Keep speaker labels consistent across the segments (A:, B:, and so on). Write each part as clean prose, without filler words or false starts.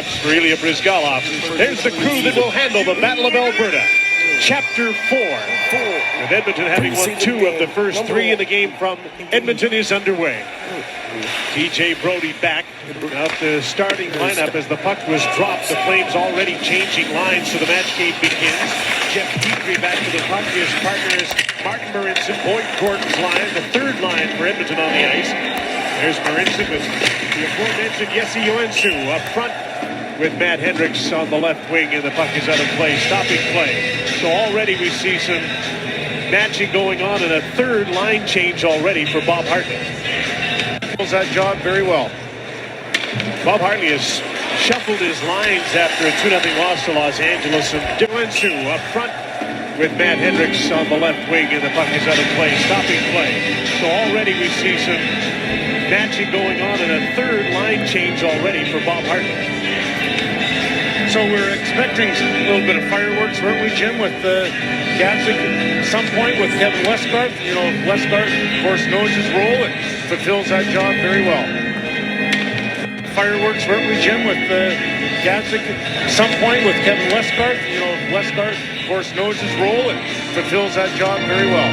A: pucks for Ilya Bryzgalov. There's the crew that will handle the Battle of Alberta. Chapter 4. With Edmonton having won 2 of the first 3 in the game from Edmonton is underway. TJ Brodie back out the starting lineup as the puck was dropped. The Flames already changing lines, so the match game begins. Jeff Petrie back to the puck. His partners Martin Marincin, Boyd Gordon's line, the third line for Edmonton on the ice. There's Marincin with the aforementioned Jesse Joensuu up front with Matt Hendricks on the left wing, and the puck is out of play, stopping play. So already we see some matching going on, and a third line change already for Bob Hartley. Does that job very well. Bob Hartley has shuffled his lines after a 2-0 loss to Los Angeles. And Joensuu up front with Matt Hendricks on the left wing, and the puck is out of play, stopping play. So already we see some matching going on, and a third line change already for Bob Hartley.
B: So we're expecting a little bit of fireworks, weren't we, Jim, with Gatzig at some point with Kevin Westgarth? You know, Westgarth, of course, knows his role and fulfills that job very well. Fireworks, weren't we, Jim, with Gatzig at some point with Kevin Westgarth? You know, Westgarth, of course, knows his role and fulfills that job very well.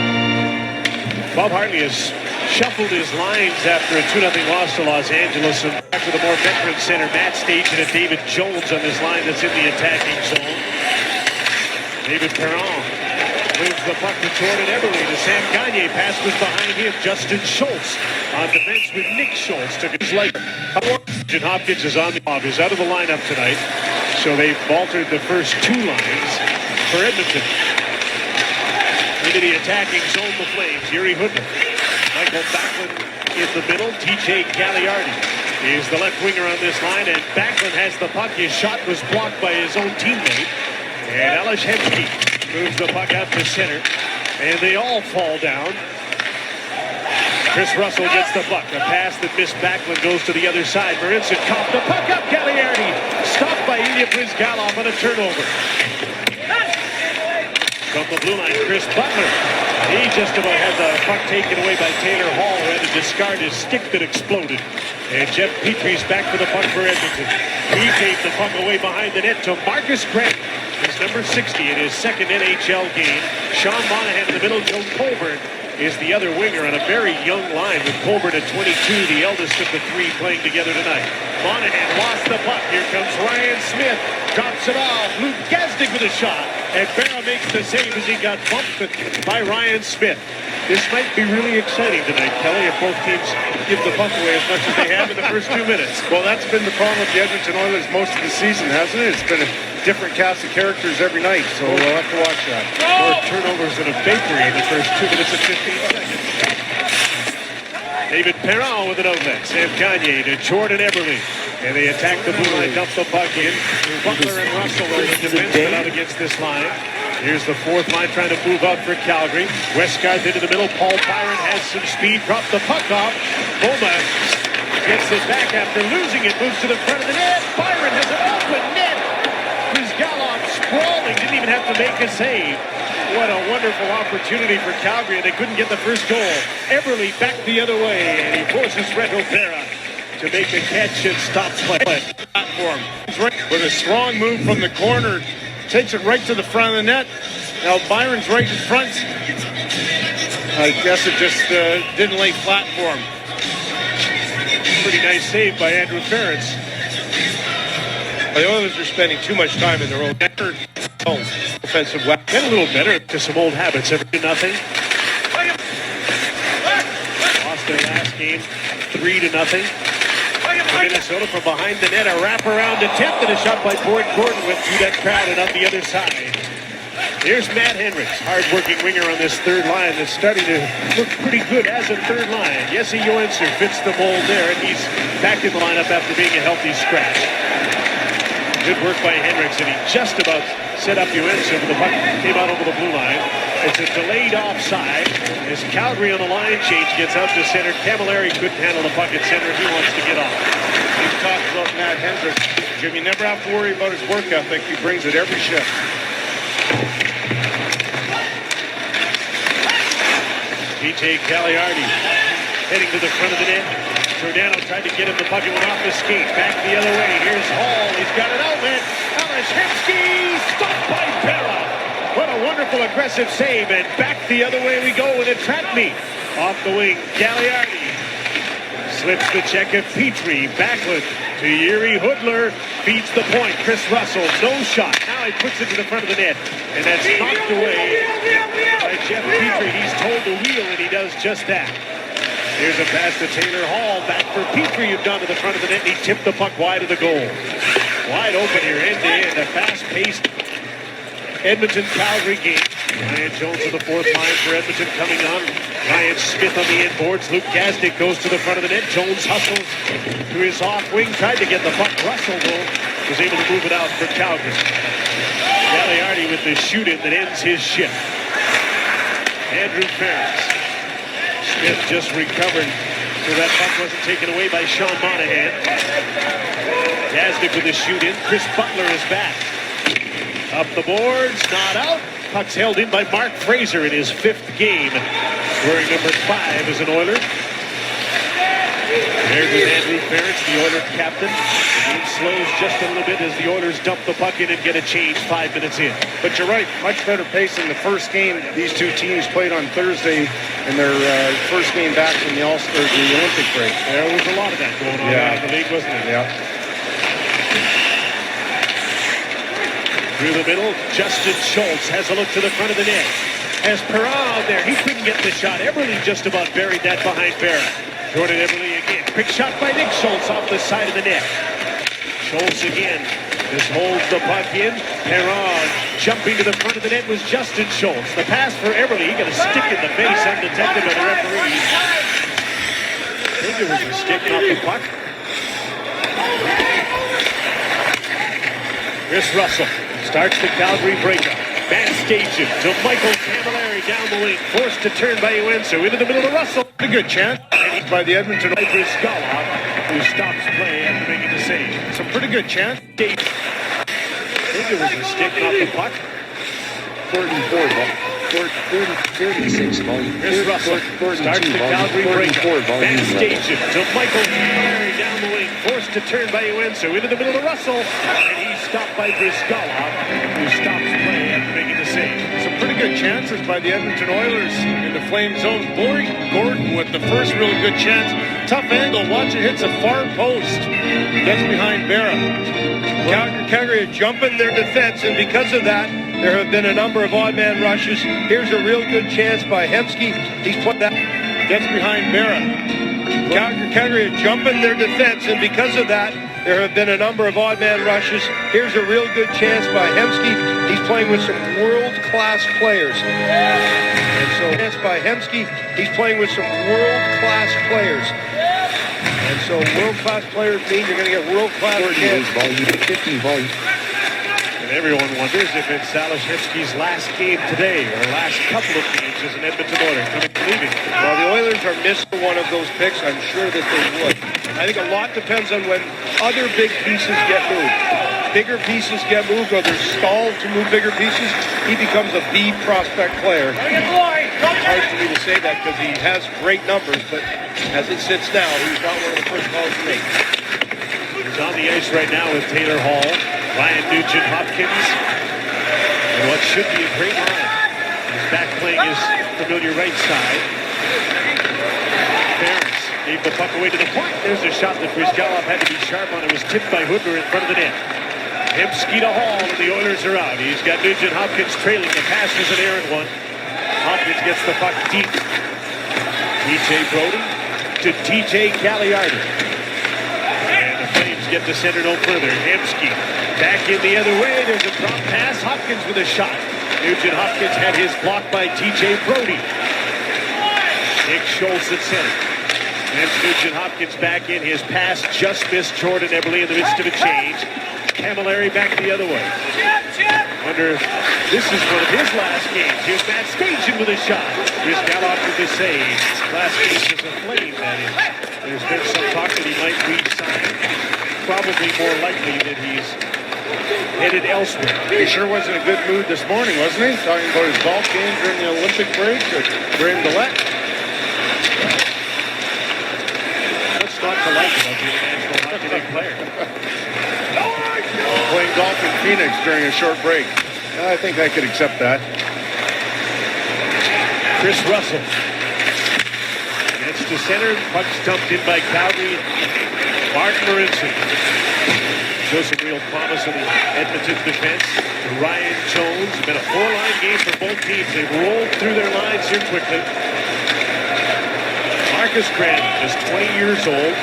A: Bob Hartley has shuffled his lines after a 2-0 loss to Los Angeles, and back with a more veteran center, Matt Stajan and David Jones on this line that's in the attacking zone. David Perron moves the puck to Jordan Eberle to Sam Gagner. Pass was behind him. Justin Schultz on defense with Nick Schultz. Took his leg. Hopkins is on the off. Is out of the lineup tonight. So they've altered the first 2 lines for Edmonton. Into the attacking zone, the Flames. Yuri Hudler. Michael Backlund in the middle. TJ Galiardi is the left winger on this line, and Backlund has the puck. His shot was blocked by his own teammate. And Elish Hemsky moves the puck out to center, and they all fall down. Chris Russell gets the puck. A pass that missed Backlund goes to the other side. Marincin coughed the puck up. Galiardi stopped by Ilya Bryzgalov on a turnover. From the blue line, Chris Butler. He just about had the puck taken away by Taylor Hall, who had to discard his stick that exploded. And Jeff Petrie's back for the puck for Edmonton. He gave the puck away behind the net to Marcus Grant. He's number 60 in his second NHL game. Sean Monahan in the middle. Joe Colburn is the other winger on a very young line, with Colburn at 22, the eldest of the 3 playing together tonight. Monahan lost the puck. Here comes Ryan Smith. Drops it off. Luke Gazdic with a shot. And Barra makes the save as he got bumped by Ryan Smith. This might be really exciting tonight, Kelly, if both teams give the puck away as much as they have in the first 2 minutes.
B: Well, that's been the problem with the Edmonton Oilers most of the season, hasn't it? It's been a different cast of characters every night, so we'll have to watch that.
A: 4 turnovers in a bakery in the first 2 minutes and 15 seconds. David Perron with an outlet. Sam Gagner to Jordan Eberle. And they attack the blue line, dump the puck in. Butler and Russell are the defensemen out against this line. Here's the 4th line trying to move out for Calgary. Westgarth into the middle. Paul Byron has some speed. Dropped the puck off. Boma gets it back after losing it. Moves to the front of the net. Byron has an open net. Bryzgalov sprawling. Didn't even have to make a save. What a wonderful opportunity for Calgary. They couldn't get the first goal. Eberle back the other way. And he forces Reto Berra to make a catch and stop play.
B: Platform. With a strong move from the corner. Takes it right to the front of the net. Now Byron's right in front. I guess it just didn't lay flat for him.
A: Pretty nice save by Andrew Ferentz.
B: The Oilers are spending too much time in their own offensive weapon.
A: Get a little better to some old habits. 7-0. Lost their last game 3-0. Minnesota from behind the net, a wraparound attempt and a shot by Boyd Gordon went through that crowd and up the other side. Here's Matt Hendricks, hard-working winger on this third line that's starting to look pretty good as a third line. Jesse Joensuu fits the mold there, and he's back in the lineup after being a healthy scratch. Good work by Hendricks, and he just about set up Joensuu, but the puck came out over the blue line. It's a delayed offside as Calgary on the line change gets out to center. Camilleri couldn't handle the puck at center. He wants to get off.
B: We've talked about Matt Hendricks. Jim, you never have to worry about his work ethic. He brings it every shift.
A: TJ Galiardi heading to the front of the net. Giordano tried to get him the puck. It went off the skate. Back the other way. Here's Hall. He's got an outlet. Hemsky stopped by Berra. What a wonderful aggressive save. And back the other way we go with a trap meet. Off the wing, Gagliardi. Slips the check of Petrie. Backward to Yuri Hudler. Feeds the point. Chris Russell. No shot. Now he puts it to the front of the net. And that's knocked away by Jeff Petrie. He's told to wheel, and he does just that. Here's a pass to Taylor Hall. Back for Petrie. You've done to the front of the net. And he tipped the puck wide of the goal. Wide open here, end-to-end. A fast-paced Edmonton-Calgary game. Ryan Jones to the fourth line for Edmonton coming on. Ryan Smith on the inboards. Luke Gazdic goes to the front of the net. Jones hustles to his off wing. Tried to get the puck. Russell, though, was able to move it out for Calgary. Gagliardi with the shoot-in that ends his shift. Andrew Ferris. Smith just recovered so that puck wasn't taken away by Sean Monahan. Gazdic with the shoot-in. Chris Butler is back. Up the boards, not out. Puck's held in by Mark Fraser in his fifth game. Wearing number 5 as an Oiler. There's with Andrew Ferentz, the Oiler captain. The game slows just a little bit as the Oilers dump the puck in and get a change 5 minutes in.
B: But you're right, much better pace than the first game. These two teams played on Thursday in their first game back from the Olympic break.
A: There was a lot of that going on around the league, wasn't there?
B: Yeah.
A: Through the middle, Justin Schultz has a look to the front of the net. As Perron there, he couldn't get the shot. Eberle just about buried that behind Berra. Jordan Eberle again. Quick shot by Nick Schultz off the side of the net. Schultz again. Just holds the puck in. Perron jumping to the front of the net was Justin Schultz. The pass for Eberle. He got a stick in the face undetected by the referee. I think it was a stick, not the puck. Chris Russell starts the Calgary breakup. Man staging to Michael Camilleri down the wing. Forced to turn by Uenso. Into the middle to Russell.
B: A good chance by the Edmonton
A: Oilers. Scala, who stops play after making the save.
B: It's a pretty good chance.
A: I think it was a stick, not the puck.
C: 36 volume.
A: Chris Russell starts the Calgary breakup. Man staging to Michael Camilleri down the wing. Forced to turn by Uenso. Into the middle to Russell. And he's stopped by Scala, who stops play after making the save.
B: Some pretty good chances by the Edmonton Oilers in the flame zone. Bory Gordon with the first really good chance. Tough angle. Watch it hits a far post. Gets behind Berra. Calgary jumping their defense, and because of that, there have been a number of odd man rushes. Here's a real good chance by Hemsky. He's put that. Gets behind Berra. Calgary jumping their defense, and because of that, there have been a number of odd man rushes. Here's a real good chance by Hemsky. He's playing with some world-class players. And so, chance by Hemsky. He's playing with some world-class players. And so, world-class players mean you're going to get world-class chances.
C: 15 volume.
A: Everyone wonders if it's Alex Hemsky's last game today or last couple of games as an Edmonton Oiler coming to leaving.
B: Well, the Oilers are missing one of those picks. I'm sure that they would. I think a lot depends on when other big pieces get moved. Bigger pieces get moved, or they're stalled to move bigger pieces. He becomes a B prospect player. It's hard for me to say that because he has great numbers, but as it sits now, he's not one of the first calls to make.
A: He's on the ice right now with Taylor Hall, Ryan Nugent Hopkins, and what should be a great line. He's back playing his familiar right side. Ferris gave the puck away to the point. There's a shot that Brizgalov had to be sharp on. It was tipped by Hudler in front of the net. Hemsky to Hall, and the Oilers are out. He's got Nugent Hopkins trailing. The pass is an errant one. Hopkins gets the puck deep. TJ Brody to TJ Gagliardi. And the Flames get to center no further. Hemsky back in the other way. There's a drop pass. Hopkins with a shot. Nugent Hopkins had his block by TJ Brody. Nick Schultz at center. And Nugent Hopkins back in. His pass just missed Jordan Eberle in the midst of a change. Camilleri back the other way. Wonder if this is one of his last games. Here's Matt Stajan with a shot. Here's Galloff with the save. Last game was a Flame, that is. There's been some talk that he might re-sign. Probably more likely that he's headed elsewhere.
B: He sure was in a good mood this morning, wasn't he? Talking about his golf game during the Olympic break for him to let.
A: Let's not to like about being a National Hockey League player?
B: Playing golf in Phoenix during a short break. I think I could accept that.
A: Chris Russell gets to center. Puck stumped in by Calgary. Martin Marincin shows some real promise in the Edmonton defense. Ryan Jones. It's been a four-line game for both teams. They've rolled through their lines here quickly. Marcus Grant is 20 years old.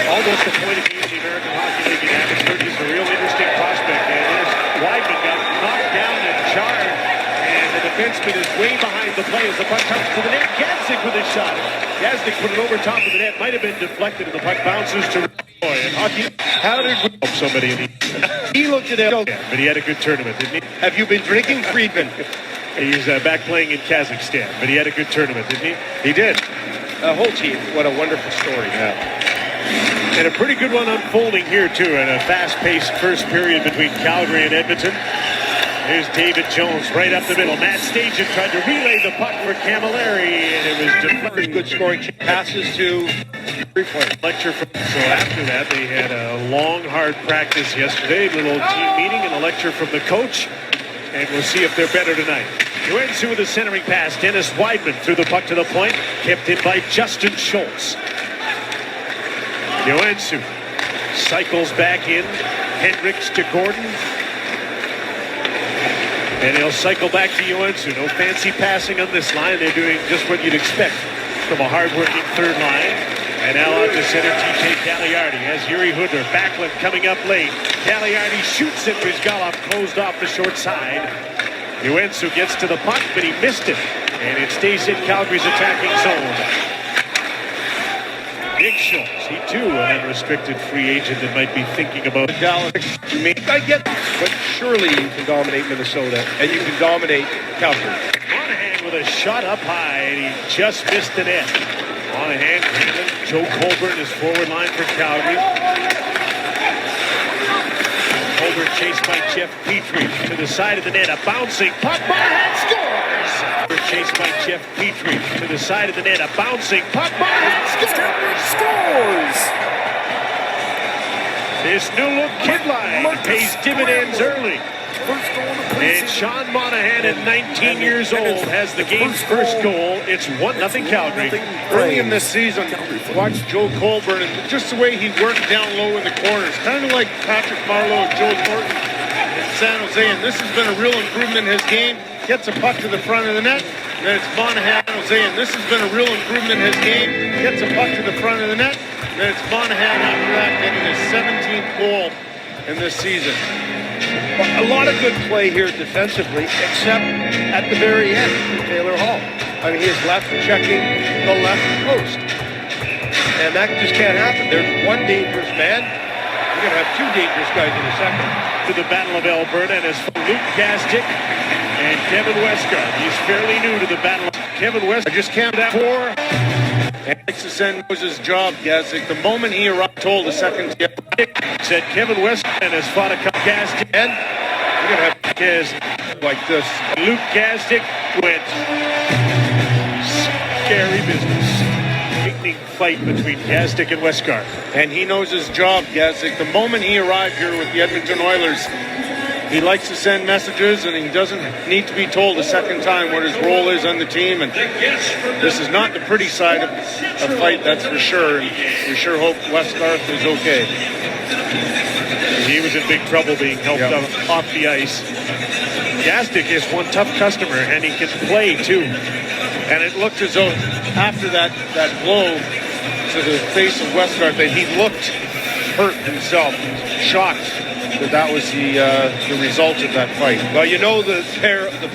A: Almost a point apiece in the American Hockey League in Abbotsford. He's a real interesting prospect. And there's Weidman got knocked down and charged. And the defenseman is way behind the play as the puck comes to the net. Gazdic with his shot. Gazdic put it over top of the net. Might have been deflected and the puck bounces to Roy. And hockey, how did we help somebody in the...
D: He looked at it.
A: Yeah, but he had a good tournament, didn't he?
D: Have you been drinking, Friedman?
A: He's back playing in Kazakhstan, but he had a good tournament, didn't he?
D: He did. The whole team. What a wonderful story.
A: Yeah. And a pretty good one unfolding here, too, in a fast-paced first period between Calgary and Edmonton. Here's David Jones right up the middle. Matt Stajan tried to relay the puck for Camilleri, and it was deflected.
D: Good scoring passes to
A: Lecture from, so after that, they had a long, hard practice yesterday, little team meeting, and a lecture from the coach. And we'll see if they're better tonight. Joensu with a centering pass. Dennis Weidman threw the puck to the point. Kept in by Justin Schultz. Joensu cycles back in. Hendricks to Gordon. And he'll cycle back to Joensu. No fancy passing on this line. They're doing just what you'd expect from a hard-working third line. And now out to center, TJ Cagliardi has Yuri Hudler. Backlund coming up late. Cagliardi shoots it. Brizgalov closed off the short side. Joensu gets to the puck, but he missed it. And it stays in Calgary's attacking zone. Nick Schultz, he too an unrestricted free agent that might be thinking about
D: Dallas. I get that, but surely you can dominate Minnesota and you can dominate Calgary.
A: Monahan with a shot up high, and he just missed the net. Monahan, Hanlon, Joe Colburn is forward line for Calgary. Colburn chased by Jeff Petrie to the side of the net. A bouncing puck. Monahan scores! Chased by Jeff Petrie to the side of the net. A bouncing puck. Monahan scores! This new look kid line pays dividends early. And Sean Monahan at 19 years old has the game's first goal. It's 1-0 Calgary.
B: Early in this season, watch Joe Colburn and just the way he worked down low in the corners. Kind of like Patrick Marleau and Joe Thornton in San Jose. And this has been a real improvement in his game. Gets a puck to the front of the net. Then it's Monahan, Jose. And this has been a real improvement in his game. Gets a puck to the front of the net. Then it's Monahan after that getting his 17th goal in this season.
D: A lot of good play here defensively, except at the very end with Taylor Hall. I mean, he is left checking the left post. And that just can't happen. There's one dangerous man. We're going to have two dangerous guys in a second.
A: To the Battle of Alberta, and it's Luke Gazdic and Kevin Westgard. He's fairly new to the battle. Kevin Westgard just camped that four.
B: And Preseason was his job, Gazdic. The moment he arrived, told the second
A: said Kevin Westgard has fought a couple Gazdic.
D: And we're going to have Gazdic like this.
A: Luke Gazdic went scary business. Lightning fight between Gazdic and Westgard.
B: And he knows his job, Gazdic. The moment he arrived here with the Edmonton Oilers, he likes to send messages, and he doesn't need to be told a second time what his role is on the team. And this is not the pretty side of a fight, that's for sure. And we sure hope Westgarth is okay.
A: He was in big trouble being helped off the ice. Gazdic is one tough customer, and he can play too.
B: And it looked as though after that blow to the face of Westgarth that he looked hurt himself, shocked that was the result of that fight.
D: Well, you know the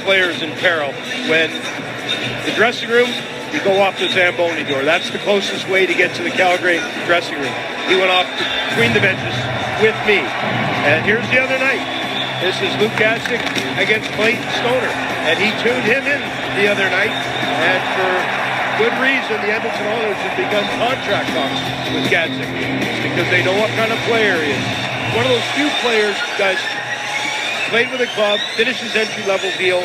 D: players in peril when the dressing room, you go off the Zamboni door. That's the closest way to get to the Calgary dressing room. He went off between the benches with me. And here's the other night. This is Luke Gazdic against Clayton Stoner. And he tuned him in the other night. And for good reason, the Edmonton Oilers have begun contract talks with Gazdic because they know what kind of player he is. One of those few players, guys, played with a club, finished his entry-level deal.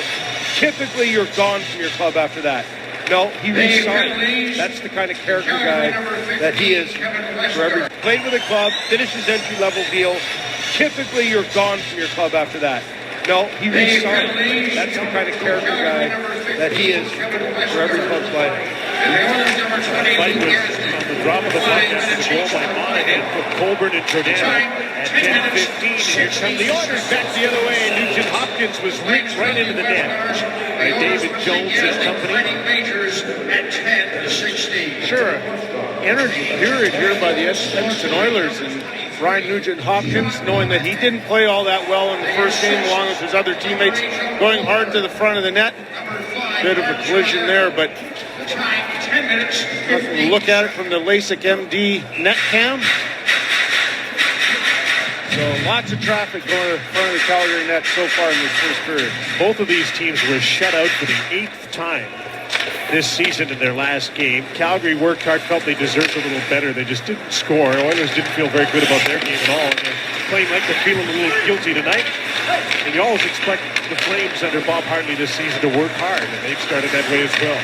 D: Typically, you're gone from your club after that. No, he resigned. That's the kind of character guy that he is. Forever played with a club, finished his entry-level deal. Typically, you're gone from your club after that. No, he resigned. That's the kind of character guy that he is. Forever club's life.
A: Fight was on the drop of the puck after the goal by Monahan for Colburn and Giordano at 10:15. And here come the Oilers back the other way. And Nugent Hopkins was ripped right into the net by David Jones and company.
B: Sure, energy period here by the Edmonton Oilers, and Ryan Nugent Hopkins, knowing that he didn't play all that well in the first game along with his other teammates, going hard to the front of the net. Bit of a collision there, but look at it from the LASIK MD net cam. So lots of traffic going in front of the Calgary net so far in this first period.
A: Both of these teams were shut out for the 8th time this season in their last game. Calgary worked hard, felt they deserved a little better. They just didn't score. Oilers didn't feel very good about their game at all. And they're playing like they're feeling a little guilty tonight. And you always expect the Flames under Bob Hartley this season to work hard, and they've started that way as well.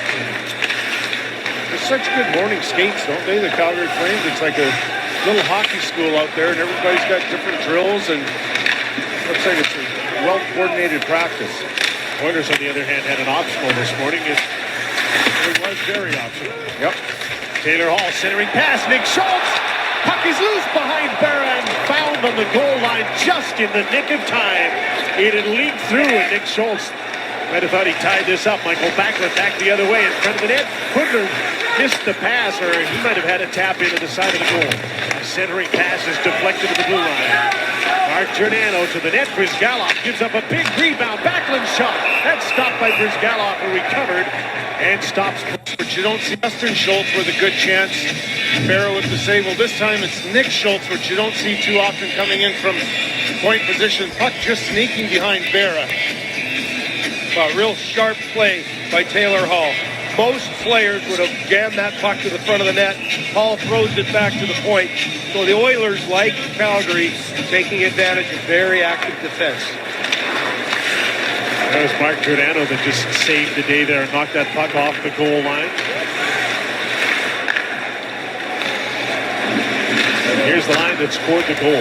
B: They're such good morning skates, don't they, the Calgary Flames? It's like a little hockey school out there, and everybody's got different drills, and looks like it's a well-coordinated practice.
A: Oilers, on the other hand, had an optional this morning. It was very optional.
B: Yep.
A: Taylor Hall centering pass. Nick Schultz. Puck is loose behind Berra and found on the goal line just in the nick of time. It had leaked through, and Nick Schultz might have thought he tied this up. Michael Backlund back the other way in front of the net. Couldn't have missed the pass, or he might have had a tap into the side of the goal. A centering pass is deflected to the blue line. Mark Giordano to the net. Brizgalov gives up a big rebound. Backlund shot. That's stopped by Brizgalov, who recovered and stops.
B: But you don't see Justin Schultz with a good chance. Barrow with the save. Well, this time it's Nick Schultz, which you don't see too often coming in from point position. Puck just sneaking behind Berra.
D: A real sharp play by Taylor Hall. Most players would have jammed that puck to the front of the net. Hall throws it back to the point. So the Oilers, like Calgary, taking advantage of very active defense.
A: That was Mark Giordano that just saved the day there and knocked that puck off the goal line. And here's the line that scored the goal.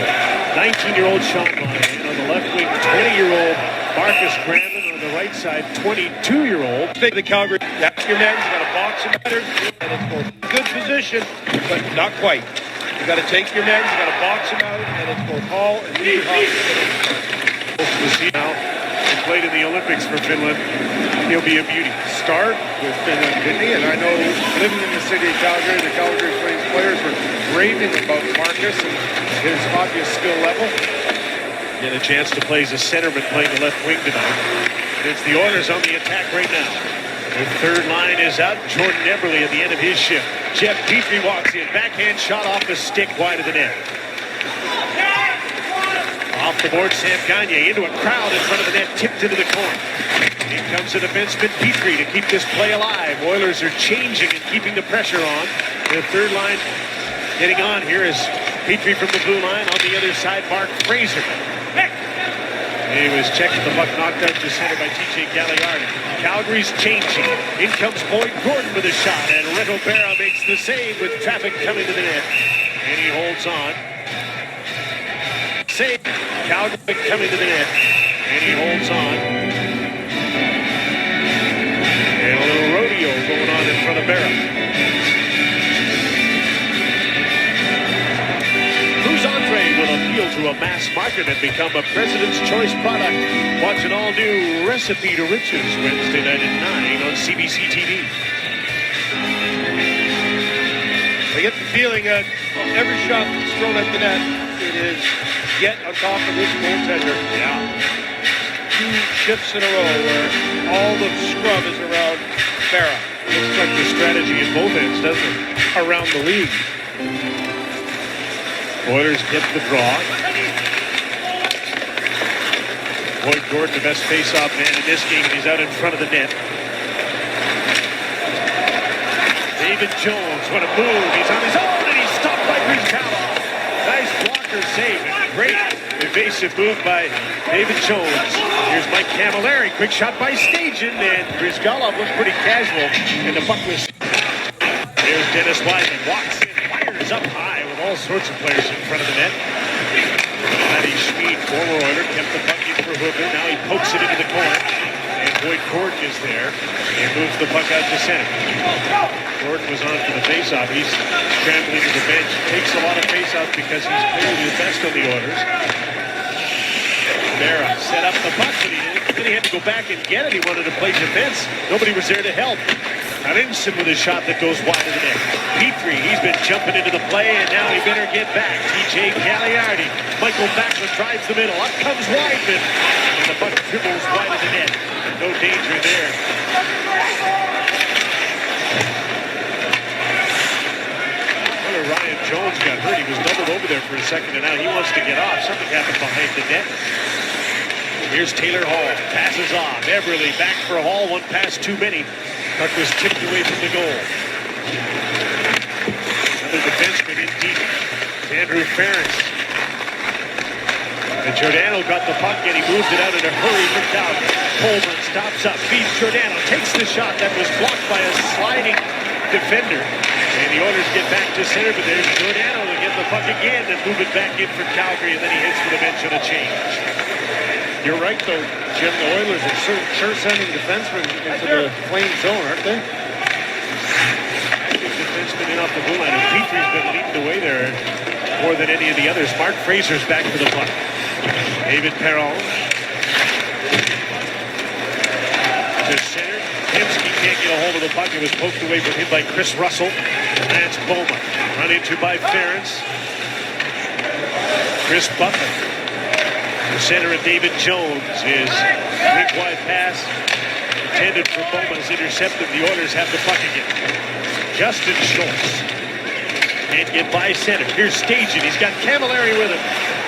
A: 19-year-old Sean Monahan on the left wing, 20-year-old Marcus Granlund on the right side, 22-year-old.
D: The Calgary, that's your net. You got to box him better, and it's both good position, but not quite. You got to take your net. You got to box him out, and it's both Hall and Nugent Hopkins.
A: Now, he played in the Olympics for Finland. He'll be a beauty.
B: Start with Finland, didn't he? And I know living in the city of Calgary, the Calgary Flames players were raving about Marcus and his obvious skill level.
A: Get a chance to play as a centerman playing the left wing tonight. And it's the Oilers on the attack right now. The third line is out. Jordan Eberle at the end of his shift. Jeff Petrie walks in. Backhand shot off the stick wide of the net. Off the board, Sam Gagne into a crowd in front of the net, tipped into the corner. In comes the defenseman Petrie to keep this play alive. Oilers are changing and keeping the pressure on. The third line getting on here is Petrie from the blue line. On the other side, Mark Fraser. He was checking the puck knocked out to center by TJ Galliardi. Calgary's changing. In comes Boyd Gordon with a shot, and Reto Berra makes the save with traffic coming to the net. And he holds on. Save. Calgary coming to the net. And he holds on. And a little rodeo going on in front of Berra. Cruz Andre will appeal to a mass market and become a President's Choice product. Watch an all-new Recipe to Riches Wednesday night at 9 on CBC TV.
D: I get the feeling that every shot that's thrown at the net, it is get on top of this goaltender.
A: Yeah.
D: 2 shifts in a row where all the scrub is around Berra.
A: Looks like the strategy at both ends, doesn't it?
B: Around the league.
A: Oilers get the draw. Boyd Gordon, the best face-off man in this game, and he's out in front of the net. David Jones, what a move. He's on his own, and he's stopped by Brizgalov. Nice blocker save. And great evasive move by David Jones. Here's Mike Camilleri. Quick shot by Stajan, and Brizgalov looked pretty casual, and the puck was... Here's Dennis Wiseman. Walks in, fires up high with all sorts of players in front of the net. Matty Schmid, former Oiler, kept the puck in for Hooker. Now he pokes it into the corner. And Boyd Gordon is there. And moves the puck out to center. Gordon was on for the faceoff. He's scrambling to the bench. Takes a lot of faceoffs because he's clearly the best on the Oilers. Mara set up the puck, but then he had to go back and get it. He wanted to play defense. Nobody was there to help. Arinson with a shot that goes wide of the net. Petrie, he's been jumping into the play, and now he better get back. TJ Gagliardi. Michael Backlund drives the middle. Up comes Wideman. And the puck dribbles wide of the net. No danger there. Ryan Jones got hurt. He was doubled over there for a second, and now he wants to get off. Something happened behind the net. Here's Taylor Hall. Passes off. Everly back for Hall. One pass too many. Puck was tipped away from the goal. Another defenseman in deep. Andrew Ference. And Giordano got the puck, and he moved it out in a hurry for Calgary. Coleman stops up, feeds Giordano, takes the shot that was blocked by a sliding defender. And the Oilers get back to center, but there's Giordano to get the puck again and move it back in for Calgary, and then he heads for the bench on a change.
B: You're right, though, Jim. The Oilers are sure sending defensemen into the flame zone, aren't they?
A: Active defenseman in off the blue line, and Petrie's been leading the way there more than any of the others. Mark Fraser's back for the puck. David Perron to center. Hemsky can't get a hold of the puck. It was poked away from him by Chris Russell. Lance Bowman run into by Ference. Chris Butler. The center of David Jones is weak wide pass intended for Bowman is intercepted. The Oilers have the puck again. Justin Schultz can't get by center. Here's Stajan. He's got Camilleri with him.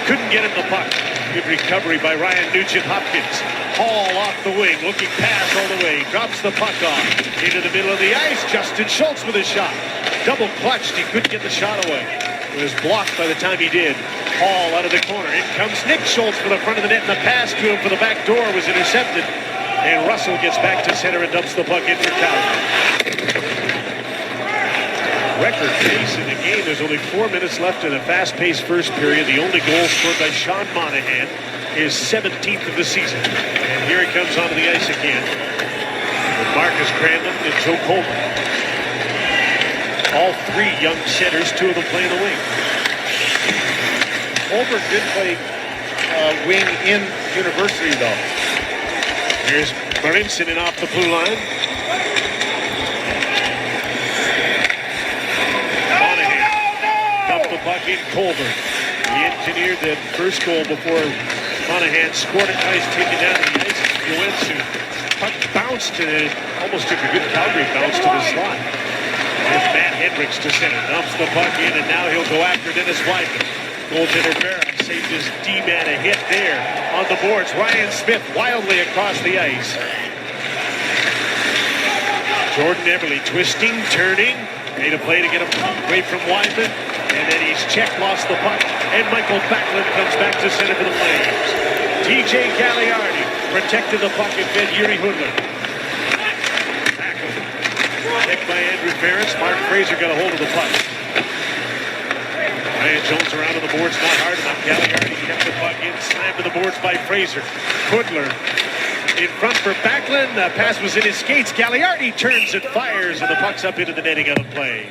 A: Couldn't get him the puck. Good recovery by Ryan Nugent-Hopkins. Hall off the wing, looking pass all the way. Drops the puck off into the middle of the ice. Justin Schultz with a shot. Double clutched. He couldn't get the shot away. It was blocked by the time he did. Hall out of the corner. In comes Nick Schultz for the front of the net, and the pass to him for the back door was intercepted. And Russell gets back to center and dumps the puck in for Calgary. Record pace in the game. There's only 4 minutes left in a fast-paced first period. The only goal scored by Sean Monahan is 17th of the season. And here he comes onto the ice again with Marcus Crandon and Joe Coleman. All three young centers, two of them playing the wing.
B: Holbert did play wing in university, though.
A: Here's Marinson in off the blue line. Puck in Colbert. He engineered the first goal before Monahan scored it. Now he's taken down to the ice. Joensuu. Puck bounced and it almost took a good Calgary bounce to the slot. There's Matt Hendricks to center. Dumps the puck in, and now he'll go after Dennis Wideman. Goaltender Barra saved his D-man a hit there on the boards. Ryan Smith wildly across the ice. Jordan Eberle twisting, turning. Made a play to get him away from Wideman. And then he's checked, lost the puck. And Michael Backlund comes back to center for the Flames. TJ Gagliardi protected the puck and fed Yuri Hudler. Backlund. Checked by Andrew Ference. Mark Fraser got a hold of the puck. Ryan Jones around on the boards, not hard enough. Gagliardi kept the puck in, slammed to the boards by Fraser. Hudler in front for Backlund. The pass was in his skates. Gagliardi turns and fires, and the puck's up into the netting out of play.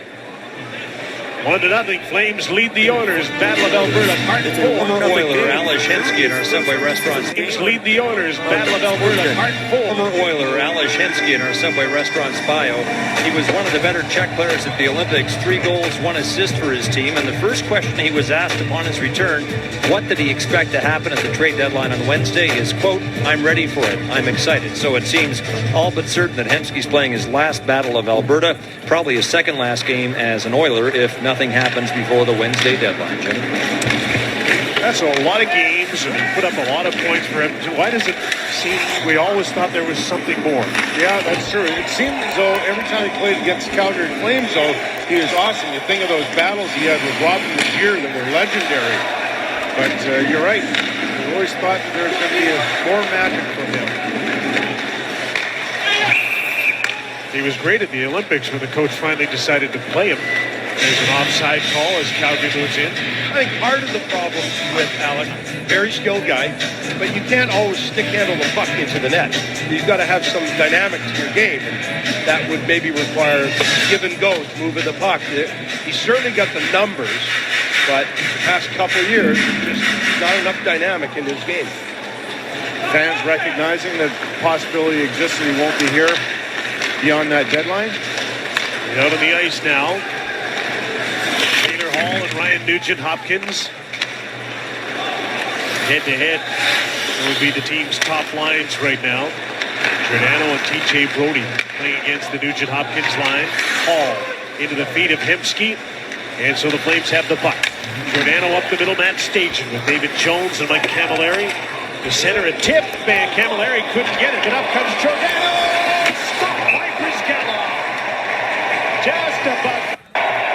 A: 1-0. Flames lead the Oilers. Battle of Alberta, part 4.
C: Former Oiler Alex Hensky in our Subway Restaurants.
A: Flames lead the Oilers. Battle of Alberta, part 4.
C: Former Oiler Alex Hensky in our Subway Restaurants bio. He was one of the better Czech players at the Olympics. 3 goals, 1 assist for his team. And the first question he was asked upon his return, what did he expect to happen at the trade deadline on Wednesday, is, quote, "I'm ready for it. I'm excited." So it seems all but certain that Hensky's playing his last Battle of Alberta, probably his second last game as an Oiler if nothing happens before the Wednesday deadline, Jimmy.
A: That's a lot of games, and he put up a lot of points for Edmonton. Why does it seem we always thought there was something more?
B: Yeah, that's true. It seemed as though every time he played against the Calgary Flames, though, he was awesome. You think of those battles he had with Robin Legier that were legendary.
D: But you're right. We always thought that there was going to be more magic from him.
A: He was great at the Olympics when the coach finally decided to play him. There's an offside call as Calgary moves in.
D: I think part of the problem with Alec, very skilled guy, but you can't always stick handle the puck into the net. You've got to have some dynamic to your game, and that would maybe require give and go, move of the puck. He's certainly got the numbers, but the past couple of years, just not enough dynamic in his game.
B: Fans recognizing that possibility exists that he won't be here beyond that deadline.
A: Out on the ice now. Taylor Hall and Ryan Nugent-Hopkins. Head-to-head. That would be the team's top lines right now. Giordano and TJ Brody playing against the Nugent-Hopkins line. Hall into the feet of Hemsky. And so the Flames have the puck. Giordano up the middle, Matt Stajan with David Jones and Mike Camilleri. The center a tip, and Camilleri couldn't get it. And up comes Giordano! Stopped by Briscoe. Just about.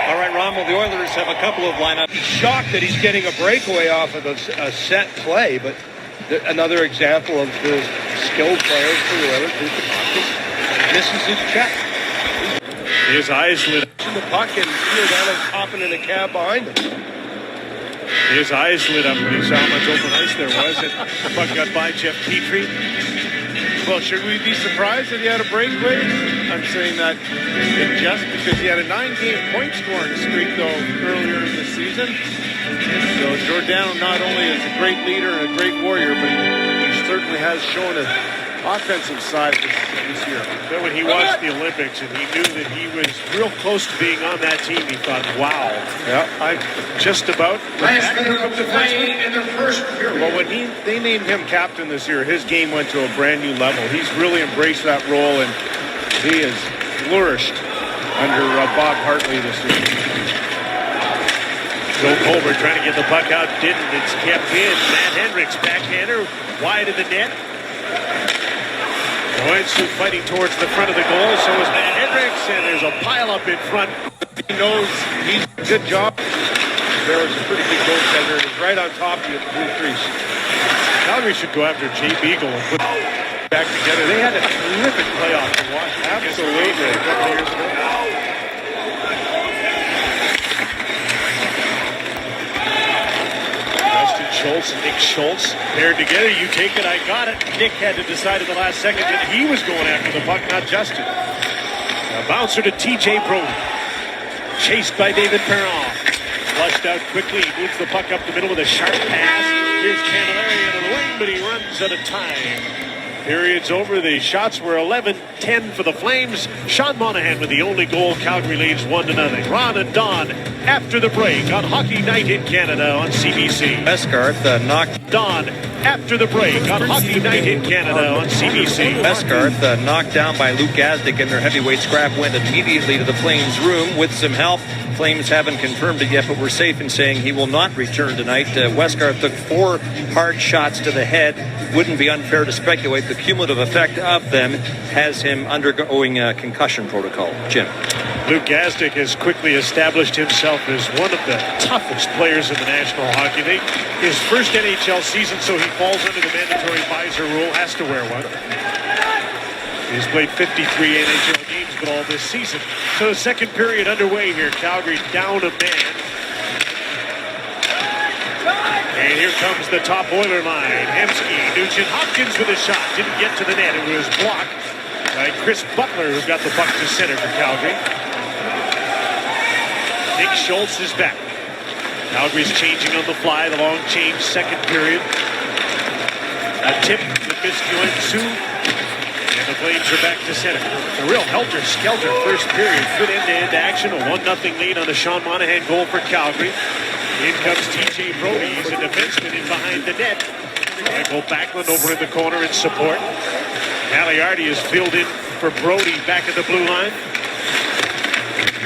C: All right, Ron, well, the Oilers have a couple of lineups.
D: He's shocked that he's getting a breakaway off of a set play, but another example of the skilled players for the Oilers. Misses his check.
A: His eyes lit up.
D: The puck and Giordano's hopping in a cab behind him.
A: His eyes lit up when he saw how much open ice there was. And the puck got by Jeff Petrie.
B: Well, should we be surprised that he had a breakaway? I'm saying that just because he had a 9-game point scoring streak, though, earlier in the season. So Giordano not only is a great leader and a great warrior, but he certainly has shown an offensive side this year.
A: But when he watched the Olympics and he knew that he was real close to being on that team, he thought, wow, I'm just about
E: Last minute of the play in the first period.
B: Well, when they named him captain this year, his game went to a brand new level. He's really embraced that role, and he has flourished under Bob Hartley this year.
A: Joe Colbert trying to get the puck out, didn't. It's kept in. Matt Hendricks, backhander, wide of the net. Lorenzo fighting towards the front of the goal, so is Matt Hendricks, and there's a pile-up in front.
B: He knows he's a good job. There was a pretty big goaltender. It's right on top of you at the blue crease.
A: Calgary should go after Jay Beagle and put back together. They had a terrific playoff to watch.
B: Absolutely.
A: A couple years ago. Justin Schultz and Nick Schultz paired together. You take it, I got it. Nick had to decide at the last second that he was going after the puck, not Justin. A bouncer to TJ Brody. Chased by David Perron. Flushed out quickly. He moves the puck up the middle with a sharp pass. Here's Camilleri into the wing, but he runs out of time. Period's over. The shots were 11-10 for the Flames. Sean Monahan with the only goal. Calgary leads 1-0. Ron and Don after the break on Hockey Night in Canada on CBC.
C: Westgarth knocked.
A: Don after the break on Hockey Night in Canada on CBC.
C: Westgarth knocked down by Luke Gazdic in their heavyweight scrap went immediately to the Flames room with some help. Flames haven't confirmed it yet, but we're safe in saying he will not return tonight. Westgarth took 4 hard shots to the head. Wouldn't be unfair to speculate the cumulative effect of them has him undergoing a concussion protocol. Jim.
A: Luke Gazdic has quickly established himself as one of the toughest players in the National Hockey League. His first NHL season, so he falls under the mandatory visor rule, has to wear one. He's played 53 NHL games, but all this season. So the second period underway here. Calgary down a man. And here comes the top Oiler line. Hemsky, Nugent-Hopkins with a shot. Didn't get to the net. It was blocked by Chris Butler, who got the puck to center for Calgary. Nick Schultz is back. Calgary's changing on the fly. The long change, second period. A tip to Biscuit and the Flames are back to center. A real helter-skelter first period. Good end-to-end action. A 1-0 lead on the Sean Monahan goal for Calgary. In comes TJ Brody. He's a defenseman in behind the net. Michael Backlund over in the corner in support. Gagliardi is filled in for Brody back at the blue line.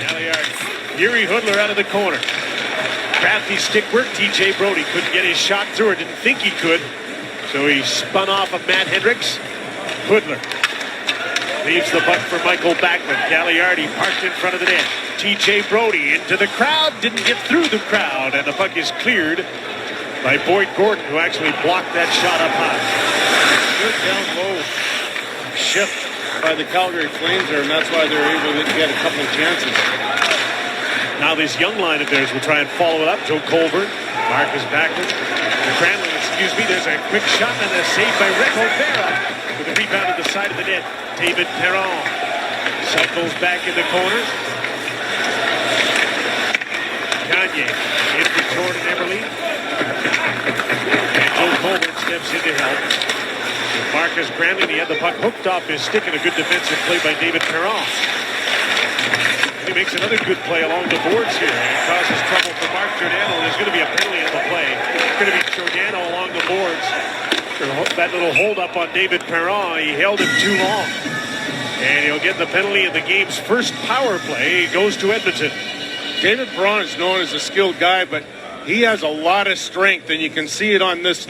A: Gagliardi. Yuri Hudler out of the corner. Crafty stick work. TJ Brody couldn't get his shot through, or didn't think he could. So he spun off of Matt Hendricks. Hudler leaves the puck for Michael Backlund. Gagliardi parked in front of the net. TJ Brody into the crowd. Didn't get through the crowd, and the puck is cleared by Boyd Gordon, who actually blocked that shot up high.
B: Good down low shift by the Calgary Flames there, and that's why they're able to get a couple of chances.
A: Now this young line of theirs will try and follow it up. Joe Colbert, Marcus Backlund, Cranley, excuse me. There's a quick shot and a save by Rick O'Bara with a rebound at the side of the net. David Perron cycles back in the corner. Gagne in for Jordan Eberle. And Joe Colbert steps in to help. Marcus Cranley, he had the puck hooked off his stick and a good defensive play by David Perron. He makes another good play along the boards here and causes trouble for Mark Giordano. There's going to be a penalty on the play. It's going to be Giordano along the boards. That little hold up on David Perron, he held him too long. And he'll get the penalty in the game's first power play. He goes to Edmonton.
B: David Perron is known as a skilled guy, but he has a lot of strength, and you can see it on this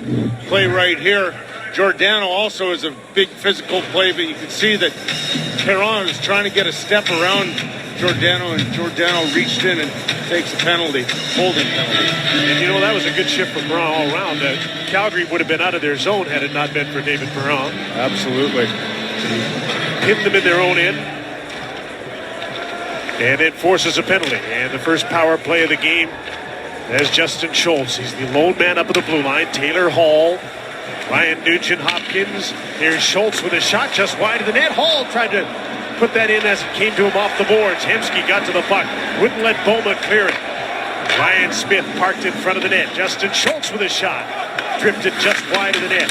B: play right here. Giordano also is a big physical play, but you can see that Perron is trying to get a step around Giordano, and Giordano reached in and takes a penalty, holding penalty.
A: And, you know, that was a good shift from Perron all around. Calgary would have been out of their zone had it not been for David Perron.
B: Absolutely.
A: Hit them in their own end. And it forces a penalty. And the first power play of the game as Justin Schultz. He's the lone man up at the blue line. Taylor Hall, Ryan Nugent-Hopkins. Here's Schultz with a shot just wide of the net. Hall tried to put that in as it came to him off the boards. Hemsky got to the puck. Wouldn't let Boma clear it. Ryan Smith parked in front of the net. Justin Schultz with a shot. Drifted just wide of the net.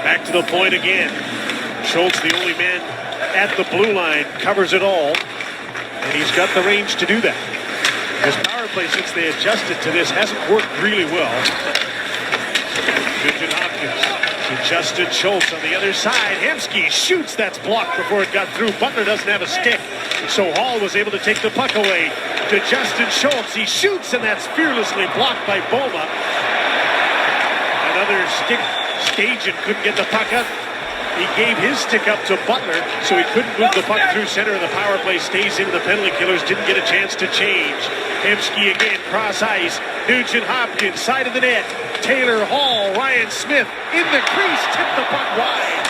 A: Back to the point again. Schultz, the only man at the blue line, covers it all. And he's got the range to do that. His power play, since they adjusted to this, hasn't worked really well. Nugent-Hopkins to Justin Schultz on the other side. Hemsky shoots. That's blocked before it got through. Butler doesn't have a stick, so Hall was able to take the puck away to Justin Schultz. He shoots, and that's fearlessly blocked by Boma. Another stick stage and couldn't get the puck up. He gave his stick up to Butler, so he couldn't move the puck through center, and the power play stays in. The penalty killers didn't get a chance to change. Hemsky again, cross ice. Nugent-Hopkins, side of the net. Taylor Hall, Ryan Smith in the crease, tipped the puck wide.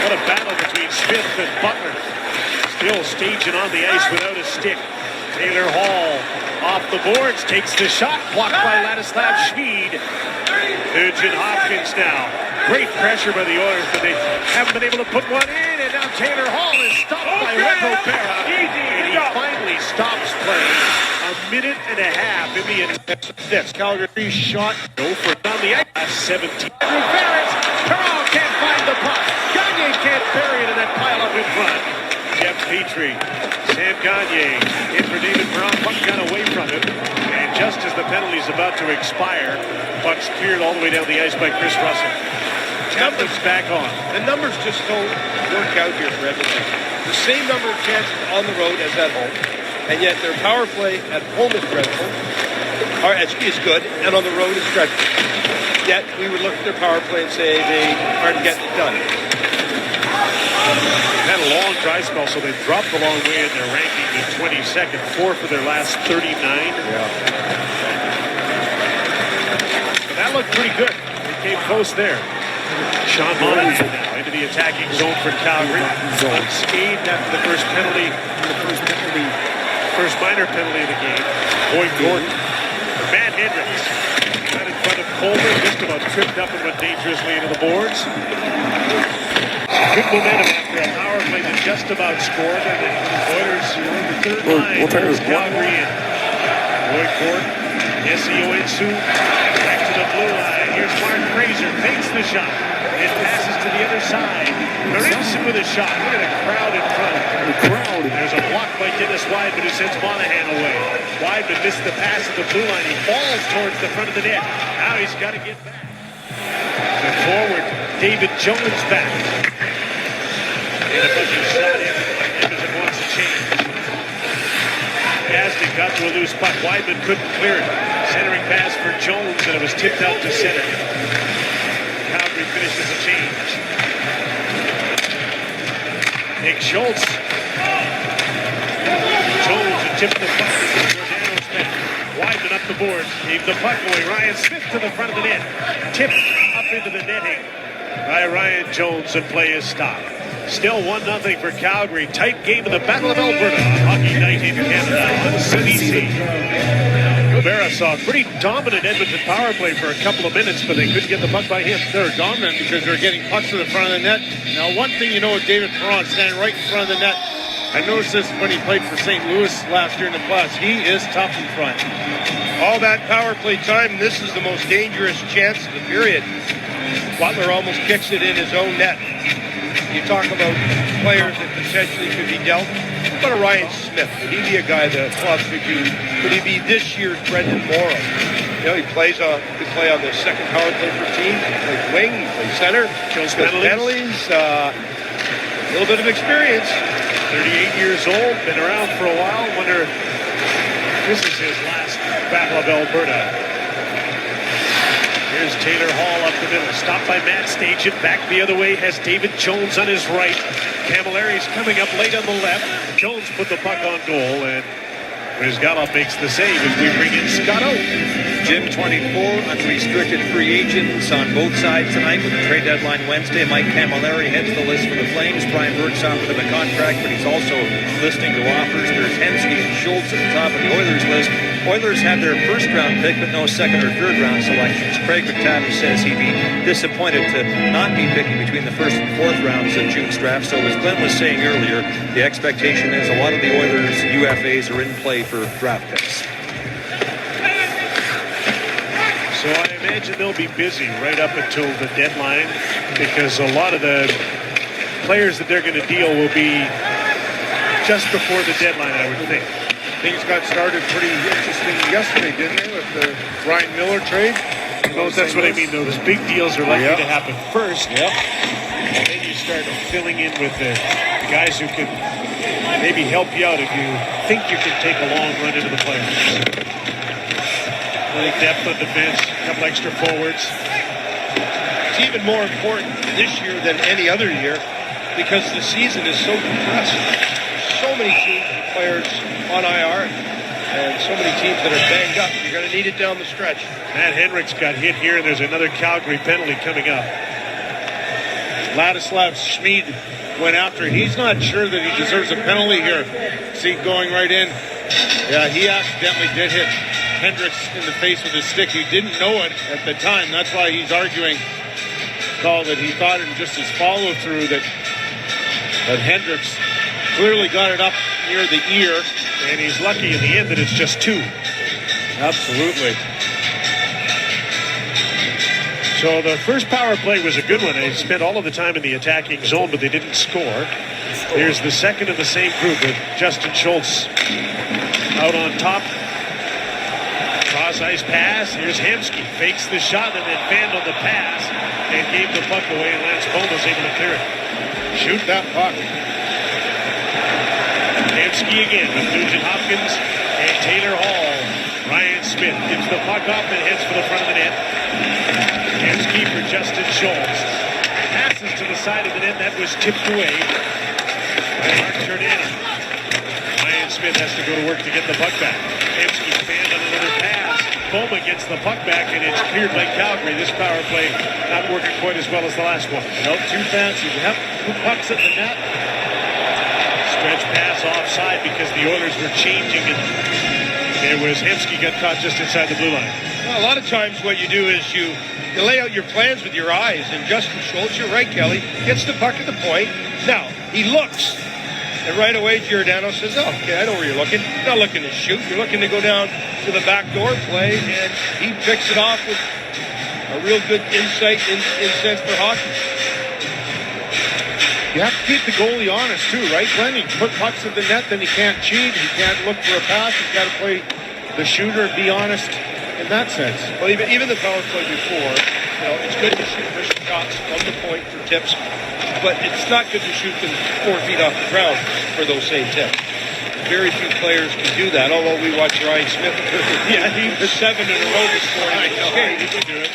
A: What a battle between Smith and Butler. Still staging on the ice without a stick. Taylor Hall off the boards, takes the shot, blocked by Ladislav Schmid. Nugent-Hopkins now. Great pressure by the Oilers, but they haven't been able to put one in, and now Taylor Hall is stopped by Rick O'Bara, and he finally stops play. A minute and a half in the
B: That's Calgary shot.
A: go for down the ice. 17. Andrew Ferris. Perron can't find the puck. Gagne can't bury it in that pile up in front. Jeff Petrie. Sam Gagne in for David Perron. Puck got away from him. And just as the penalty is about to expire, puck's cleared all the way down the ice by Chris Russell. Numbers back on.
D: The numbers just don't work out here for Edmonton. The same number of chances on the road as at home, and yet their power play at home is dreadful, or is good, and on the road is dreadful. Yet we would look at their power play and say they aren't getting it done.
A: They've had a long dry spell, so they've dropped a long way in their ranking to 22nd, 4 for their last 39. But that looked pretty good. They came close there. Sean Monahan now into the attacking zone for Calgary. Unscathed after the first penalty, first minor penalty of the game. Boyd Gordon. Matt Hendricks right in front of Colbert, just about tripped up and went dangerously into the boards. Good momentum after a power play that just about scored. And the Oilers, the third line, was Calgary in. Boyd Gordon, Jesse Oensu, back to the blue line. Here's Mark Fraser, fakes the shot. It passes to the other side. Marinson with a shot. Look at the crowd in front. There's a block by Dennis Wideman who sends Monahan away. Wideman missed the pass at the blue line. He falls towards the front of the net. Now he's got to get back. The forward, David Jones back. And a bunch of shot in. Edmonton wants to change. Gaston got to a loose puck. Wideman couldn't clear it. Centering pass for Jones, and it was tipped out to center. Calgary finishes a change. Nick Schultz. Jones had tipped the puck. Giordano's back. Wideman the boards. Gave the puck away. Ryan Smith to the front of the net. Tipped up into the netting by Ryan Jones, and play is stopped. Still 1-0 for Calgary. Tight game in the Battle of Alberta on Hockey Night in Canada on CBC. Gobera saw a pretty dominant Edmonton power play for a couple of minutes, but they couldn't get the puck by him.
B: They're dominant because they're getting pucks to the front of the net. Now, one thing you know with David Perron standing right in front of the net, I noticed this when he played for St. Louis last year in the playoffs. He is tough in front.
D: All that power play time, this is the most dangerous chance of the period. Butler almost kicks it in his own net. You talk about players that potentially could be dealt. What about a Ryan Smith? Would he be a guy the club could use? Could he be this year's Brendan Morrow? You know, he could play on the second power play for teams. He plays wing, he plays center,
A: Kills
D: penalties. A little bit of experience.
A: 38 years old, been around for a while. Wonder if this is his last Battle of Alberta. Here's Taylor Hall up the middle. Stopped by Matt Stajan. Back the other way has David Jones on his right. Camilleri's coming up late on the left. Jones put the puck on goal, and Rizgalov makes the save as we bring in Scotto.
C: Jim, 24 unrestricted free agents on both sides tonight with the trade deadline Wednesday. Mike Camilleri heads the list for the Flames. Brian Burke's offered him a contract, but he's also listening to offers. There's Hensky and Schultz at the top of the Oilers list. Oilers have their first-round pick, but no second- or third-round selections. Craig McTavish says he'd be disappointed to not be picking between the first and fourth rounds of June's draft. So as Glenn was saying earlier, the expectation is a lot of the Oilers' UFAs are in play for draft picks.
A: So I imagine they'll be busy right up until the deadline, because a lot of the players that they're going to deal will be just before the deadline, I would think.
B: Things got started pretty interesting yesterday, didn't they, with the Ryan Miller trade?
A: That's what I mean, though. Those big deals are likely to happen first.
B: Yep.
A: And then you start filling in with the guys who can maybe help you out if you think you can take a long run into the playoffs. Depth on defense, a couple extra forwards.
D: It's even more important this year than any other year because the season is so compressed. So many teams and players on IR and so many teams that are banged up. You're going to need it down the stretch.
A: Matt Henrik's got hit here, and there's another Calgary penalty coming up.
B: Ladislav Schmid went after it. He's not sure that he deserves a penalty here. See, going right in. Yeah, he accidentally did hit Hendricks in the face with his stick. He didn't know it at the time. That's why he's arguing, Carl, that he thought in just his follow-through that Hendricks clearly got it up near the ear.
A: And he's lucky in the end that it's just two.
B: Absolutely.
A: So the first power play was a good one. They spent all of the time in the attacking zone, but they didn't score. Here's the second of the same group with Justin Schultz out on top. Cross-ice pass. Here's Hemsky. Fakes the shot and then fanned on the pass and gave the puck away, and Lance Boma's able to clear it.
B: Shoot that puck.
A: Hemsky again with Nugent Hopkins and Taylor Hall. Ryan Smith gives the puck up and heads for the front of the net. Hemsky for Justin Schultz. Passes to the side of the net. That was tipped away by Mark Giordano. Ryan Smith has to go to work to get the puck back. Hemsky fanned on another pass. Boma gets the puck back, and it's cleared by Calgary. This power play not working quite as well as the last one.
B: Nope, too fancy. You have two pucks at the net.
A: Stretch pass offside because the Oilers were changing, and it was Hemsky got caught just inside the blue line.
D: Well, a lot of times what you do is you lay out your plans with your eyes, and Justin Schultz, you're right, Kelly, gets the puck at the point. Now, he looks, and right away Giordano says, oh, okay, I know where you're looking. You're not looking to shoot. You're looking to go down to the back door play, and he picks it off with a real good insight in sense for hockey.
B: You have to keep the goalie honest, too, right, Glenn? He put pucks in the net, then he can't cheat. He can't look for a pass. He's got to play the shooter and be honest in that sense.
D: Well, even the power play before, it's good to shoot wrist shots from the point for tips, but it's not good to shoot them 4 feet off the ground for those same tips. Very few players can do that, although we watched Ryan Smith.
B: Yeah, he was 7 in a row this morning.
A: Okay, he can do it.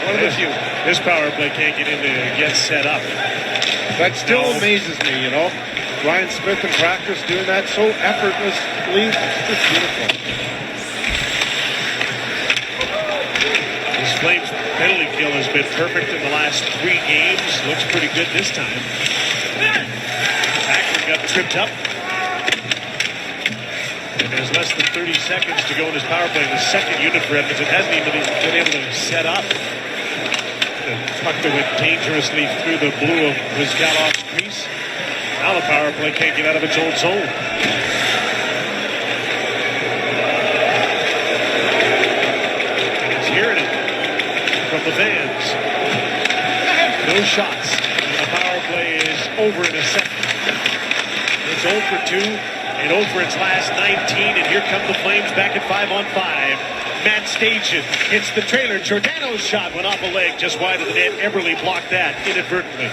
D: One of the few.
A: This power play can't get in to get set up.
B: That still amazes me, Ryan Smith in practice doing that so effortlessly. It's just beautiful.
A: Flames penalty kill has been perfect in the last 3 games. Looks pretty good this time. Packer got tripped up. And there's less than 30 seconds to go in his power play. The second unit for Edmonton hasn't even been able to set up. The puck that went dangerously through the blue of Rizgalov's crease. Now the power play can't get out of its own zone. And it's here it is from the fans. No shots. And the power play is over in a second. It's 0 for 2 and 0 for its last 19. And here come the Flames back at 5-on-5. Matt Stajan hits the trailer. Giordano's shot went off a leg just wide of the net. Eberle blocked that inadvertently.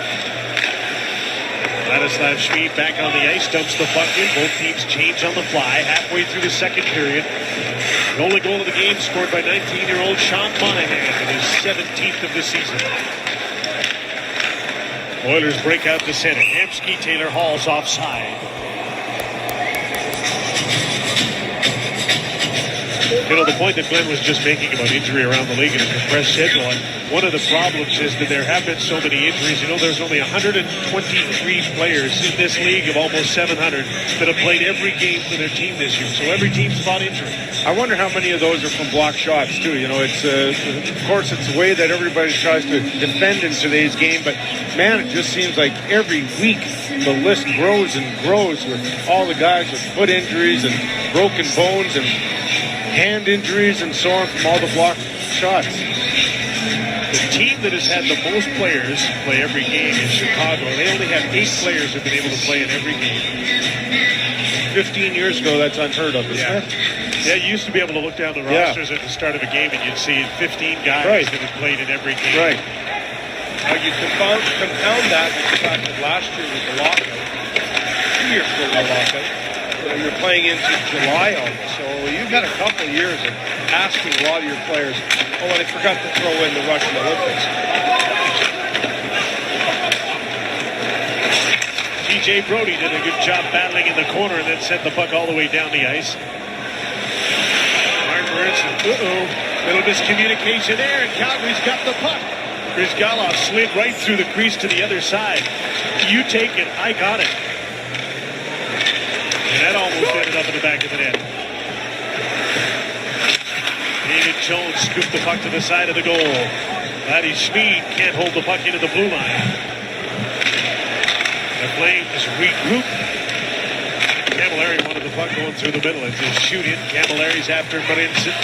A: Ladislav Schmid back on the ice, dumps the puck in. Both teams change on the fly halfway through the second period. The only goal of the game scored by 19-year-old Sean Monahan in his 17th of the season. Oilers break out to center. Hemsky, Taylor Hall's offside. You know, the point that Glenn was just making about injury around the league and a compressed schedule, one of the problems is that there have been so many injuries. You know, there's only 123 players in this league of almost 700 that have played every game for their team this year. So every team's fought injury.
B: I wonder how many of those are from block shots, too. You know, it's, of course, it's the way that everybody tries to defend in today's game, but, man, it just seems like every week the list grows and grows with all the guys with foot injuries and broken bones and hand injuries and so on from all the block shots.
A: The team that has had the most players play every game is Chicago. They only have 8 players who have been able to play in every game.
B: 15 years ago, that's unheard of, isn't it?
A: Yeah, you used to be able to look down the rosters at the start of a game and you'd see 15 guys that had played in every game.
D: Right. Now you compound that with the fact that last year was the lockout. 2 years ago was the lockout. You're playing into July almost, so you've got a couple of years of asking a lot of your players, oh, and I forgot to throw in the Russian Olympics.
A: TJ Brody did a good job battling in the corner and then sent the puck all the way down the ice. Martin Marincin, little miscommunication there, and Calgary's got the puck. Rizgalov slid right through the crease to the other side. You take it, I got it. And that almost ended up in the back of the net. David Jones scooped the puck to the side of the goal. Laddie Schmid can't hold the puck into the blue line. The Flames regroup. Camilleri wanted the puck going through the middle. It's a shoot-in. Camilleri's after Marincin.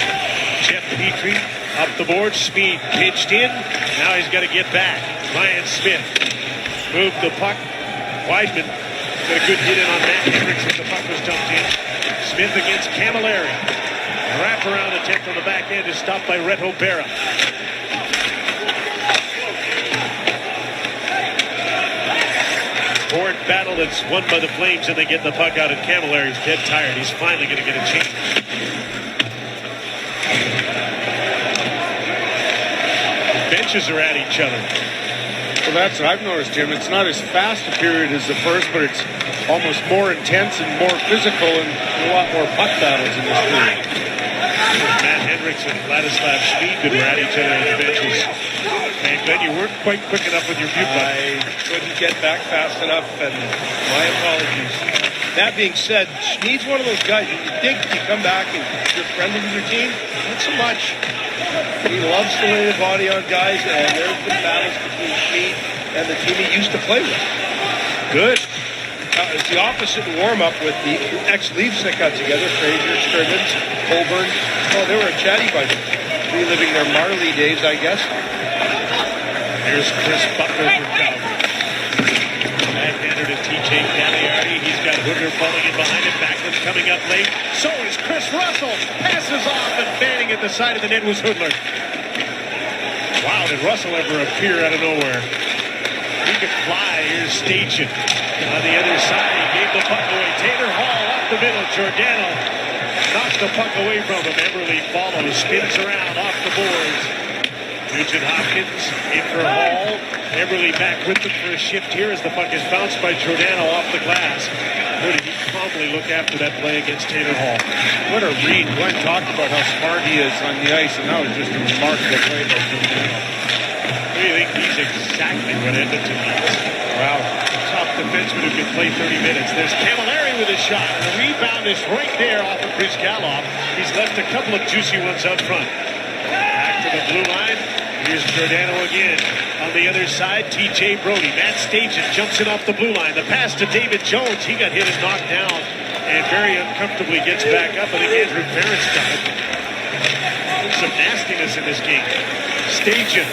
A: Jeff Petrie up the board. Schmid pitched in. Now he's got to get back. Ryan Smith moved the puck. Weidman got a good hit in on Matt Hendricks as the puck was dumped in. Smith against Camilleri. Wrap-around attempt on the back end is stopped by Reto Berra. Board battle that's won by the Flames, and they get the puck out, and Camilleri's dead tired. He's finally going to get a change. Benches are at each other.
B: Well, that's what I've noticed, Jim. It's not as fast a period as the first, but it's almost more intense and more physical and a lot more puck battles in this period.
A: Matt Hendricks and Ladislav Schmid were at each other on the benches. And Glenn, you weren't quite quick enough with your mute button.
D: I couldn't get back fast enough, and my apologies. That being said, Schmid's one of those guys, you think you come back and you're friendly with your team? Not so much. He loves to lay the body on guys, and there's been battles between Schmid and the team he used to play with.
A: Good.
D: It's the opposite in warm-up with the ex-Leafs that got together, Fraser, Scrimmins, Colburn. Oh, they were a chatty bunch, reliving their Marley days, I guess.
A: Here's Chris Butler for Calgary. Backhander to TJ Cagliari. He's got Hooker falling in behind him. Backlund's coming up late. So is Chris Russell. Passes off, and banding at the side of the net was Hoodler. Wow, did Russell ever appear out of nowhere? He could fly. Here's Stajan. On the other side, he gave the puck away. Taylor Hall off the middle. Giordano knocks the puck away from him. Eberle follows, spins around off the boards. Nugent Hopkins in for Hall. Eberle back with them for a shift here as the puck is bounced by Giordano off the glass. Where did he calmly look after that play against Taylor Hall?
B: What a read. Glenn talked about how smart he is on the ice, and that was just a remarkable play by Giordano.
A: Do you think he's exactly what Edmonton needs?
B: Wow.
A: Top defenseman who can play 30 minutes. There's Camilleri with a shot. And the rebound is right there off of Chris Galoff. He's left a couple of juicy ones up front. Back to the blue line. Here's Giordano again. On the other side, T.J. Brody. Matt Stajan jumps in off the blue line. The pass to David Jones. He got hit and knocked down and very uncomfortably gets back up. I think Andrew Ferentz got it. There's some nastiness in this game. Stajan,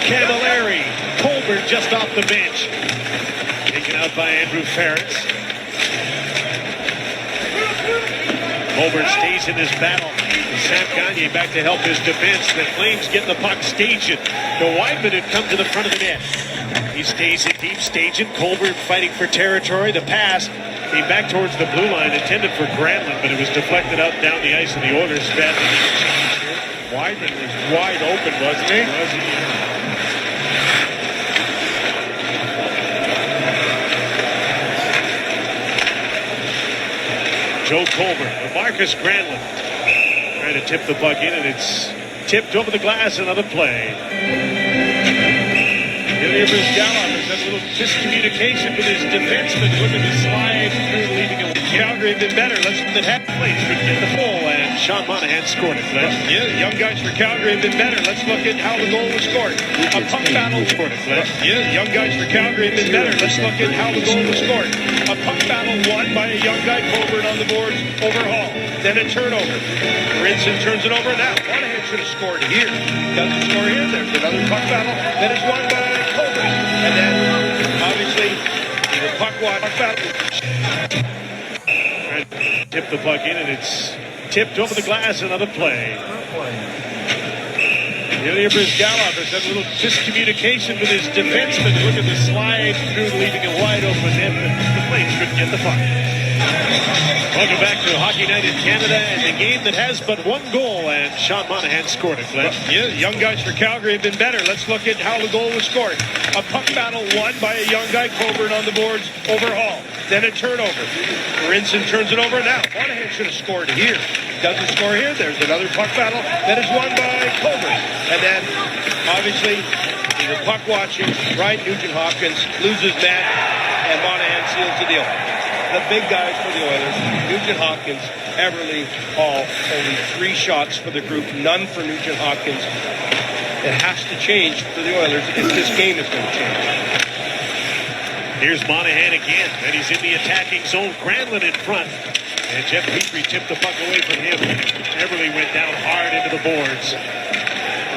A: Camilleri, Colbert just off the bench. Taken out by Andrew Ferentz. Colbert stays in this battle. Sam Gagner back to help his defense. The Flames get the puck. Stajan. The Wideman had come to the front of the net. He stays in deep. Stajan. Colbert fighting for territory. The pass came back towards the blue line, intended for Granlund, but it was deflected out down the ice, and the Oilers badly changed here.
B: Wideman was wide open, wasn't he?
A: Joe Colbert. Marcus Granlund trying to tip the puck in, and it's tipped over the glass. Another play.
B: Ilya Brizgalov has had a little miscommunication with his defenseman, looking to slide through, leaving it. Calgary have been better. Let's look at
A: Flames could get the full, and Sean Monahan scored it. Fletch.
D: Yeah, the young guys for Calgary have been better. Let's look at how the goal was scored. A puck battle.
A: Scored it. Fletch.
D: Yeah, the young guys for Calgary have been better. Let's look at how the goal was scored. A puck battle won by a young guy, Colbert, on the boards over Hall. Then a turnover. Rinson turns it over. Now, Monahan should have scored here. Doesn't score here. There's another puck battle. Then it's won by Colbert. And then, obviously, the puck battle.
A: Tip the puck in, and it's tipped over the glass. Another play.
B: Ilya Brizgalov has had a little miscommunication with his defenseman, looking to slide through, leaving it wide open. And the Flames couldn't get the puck.
A: Welcome back to Hockey Night in Canada, and the game that has but one goal, and Sean Monahan scored it. Fletch.
D: Yeah, the young guys for Calgary have been better. Let's look at how the goal was scored. A puck battle won by a young guy, Colbert, on the boards over Hall. Then a turnover. Rinson turns it over. Now, Monahan should have scored here. Doesn't score here. There's another puck battle. Then it's won by Colbert. And then, obviously, the puck watching, Ryan Nugent-Hopkins loses net, and Monahan seals the deal. The big guys for the Oilers, Nugent-Hopkins, Eberle, Hall, only 3 shots for the group, none for Nugent-Hopkins. It has to change for the Oilers if this game is going to change.
A: Here's Monahan again, and he's in the attacking zone. Granlund in front, and Jeff Petrie tipped the puck away from him. Eberle went down hard into the boards.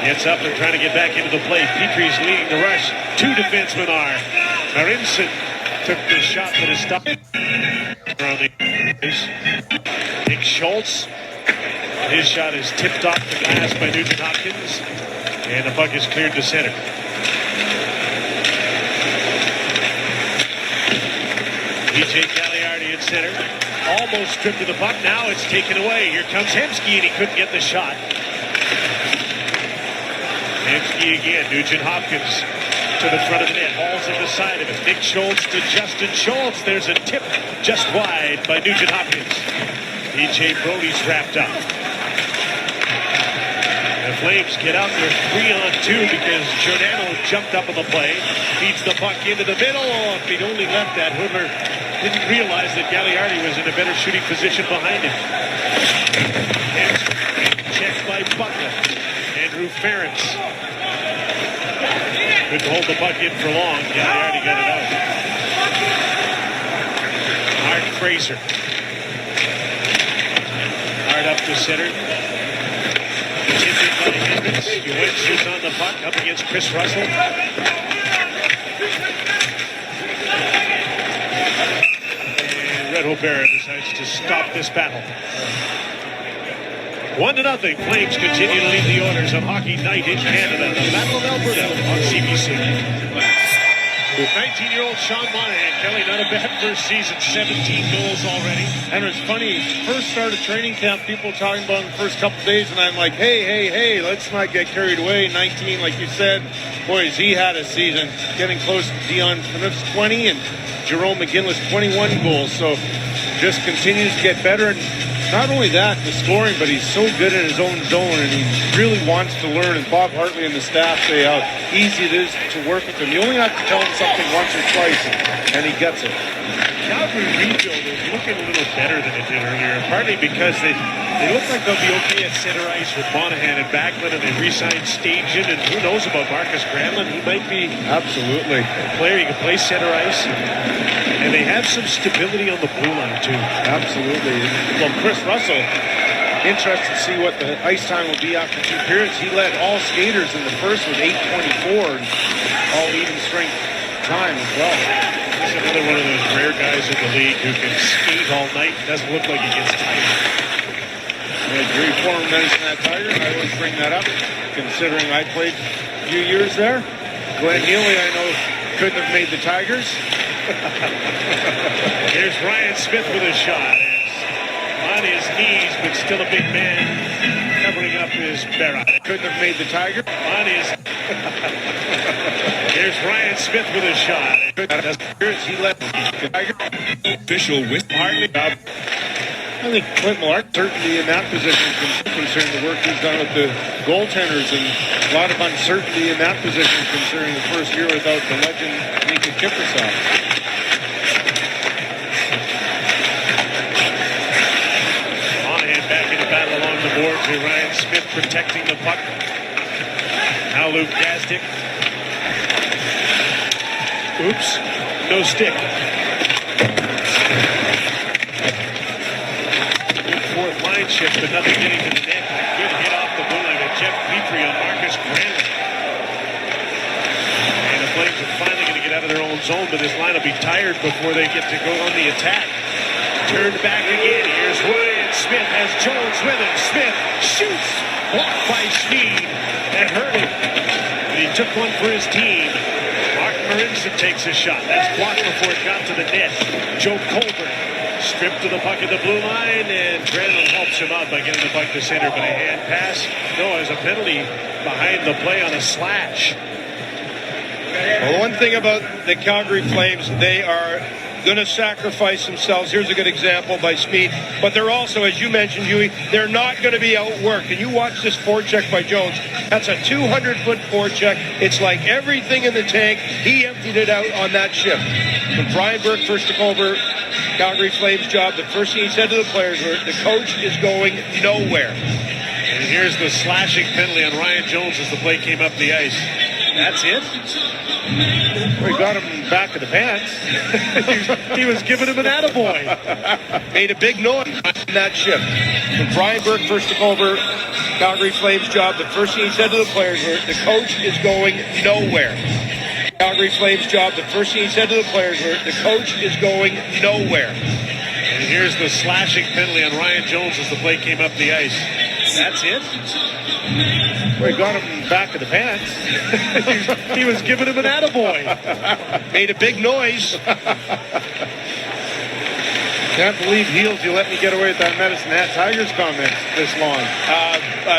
A: Gets up and trying to get back into the play. Petrie's leading the rush. 2 defensemen are. Marinson took the shot that is stopped. Around the ice. Nick Schultz. His shot is tipped off the glass by Nugent-Hopkins. And the puck is cleared to center. P.J. Cagliardi at center. Almost stripped of the puck. Now it's taken away. Here comes Hemsky, and he couldn't get the shot. Hemsky again. Nugent-Hopkins to the front of the net. Hall's at the side of it. Nick Schultz to Justin Schultz. There's a tip just wide by Nugent-Hopkins. T.J. Brody's wrapped up. The Flames get out there 3-on-2 because Giordano jumped up on the play. Feeds the puck into the middle. Oh, if he'd only left that, Hoodler didn't realize that Cagliardi was in a better shooting position behind him. Checked by Butler. Andrew Ferentz. Couldn't hold the puck in for long. Cagliardi got it out. Art Fraser. Art up to center. Tipped by Hendricks. Wentz is on the puck up against Chris Russell. And Red O'Bara decides to stop this battle. 1-0. Flames continue to lead the Oilers on Hockey Night in Canada. The Battle of Alberta on CBC. 19-year-old Sean Monahan, Kelly, not a bad first season, 17 goals already.
B: And it's funny, first started training camp, people talking about in the first couple days, and I'm like, hey, let's not get carried away. 19, like you said, boys, he had a season getting close to Dion Phaneuf's 20 and Jerome McGinley's 21 goals. So just continues to get better. And not only that, the scoring, but he's so good in his own zone, and he really wants to learn. And Bob Hartley and the staff say how easy it is to work with him. You only have to tell him something once or twice, and he gets it.
A: Calgary rebuild is looking a little better than it did earlier, partly because they look like they'll be okay at center ice with Monahan and Backlund, and they re-signed Stajan, and who knows about Marcus Granlund. He might be
B: Absolutely.
A: a player. He can play center ice, and they have some stability on the blue line, too.
B: Absolutely. Well, Chris Russell, interested to see what the ice time will be after 2 periods. He led all skaters in the first with 8:24 and all even strength time as well.
A: He's another one of those rare guys in the league who can skate all night. Doesn't look like he gets tired.
B: I agree. Former Medicine Hat Tiger, I always bring that up, considering I played a few years there. Glenn Healy, I know, couldn't have made the Tigers.
A: Here's Ryan Smith with a shot. On his knees, but still a big man, covering up his barrel.
B: Couldn't have made the Tigers.
A: On his... Here's Ryan Smith with a shot.
B: He left the Tigers.
C: Official with
B: Hardly. I think Clint Millard, certainty in that position concerning the work he's done with the goaltenders, and a lot of uncertainty in that position concerning the first year without the legend Mika Kiprusoff.
A: Monahan back in the battle along the boards with Ryan Smith protecting the puck. Now Luke Gastic. Oops, no stick. Fourth line shift, but nothing getting to the net. Good hit off the blue line with Jeff Petrie on Marcus Granlund. And the Flames are finally going to get out of their own zone, but this line will be tired before they get to go on the attack. Turned back again. Here's Ryan Smith has Jones with him. Smith shoots. Blocked by Schmid. That hurt him. But he took one for his team. Mark Marinson takes a shot. That's blocked before it got to the net. Joe Colbert stripped to the puck at the blue line, and Granlund helps him out by getting the puck to center, but a hand pass. No, there's a penalty behind the play on a slash.
D: Well, one thing about the Calgary Flames, they are going to sacrifice themselves. Here's a good example by Schmid. But they're also, as you mentioned, Huey, they're not going to be outworked. And you watch this forecheck by Jones. That's a 200-foot forecheck. It's like everything in the tank. He emptied it out on that shift. When Brian Burke first took over Calgary Flames job, the first thing he said to the players was, the coach is going nowhere.
A: And here's the slashing penalty on Ryan Jones as the play came up the ice. That's it?
B: We got him back of the pants.
A: He was giving him an attaboy.
D: Made a big noise in that shift. When Brian Burke first took over Calgary Flames job, the first thing he said to the players was, the coach is going nowhere. Calgary Flames job, the first thing he said to the players was, the coach is going nowhere.
A: And here's the slashing penalty on Ryan Jones as the play came up the ice. That's it?
B: We got him back of the pants.
A: He was giving him an attaboy.
D: Made a big noise.
B: Can't believe, Heels, you let me get away with that Medicine Hat Tigers comment this long.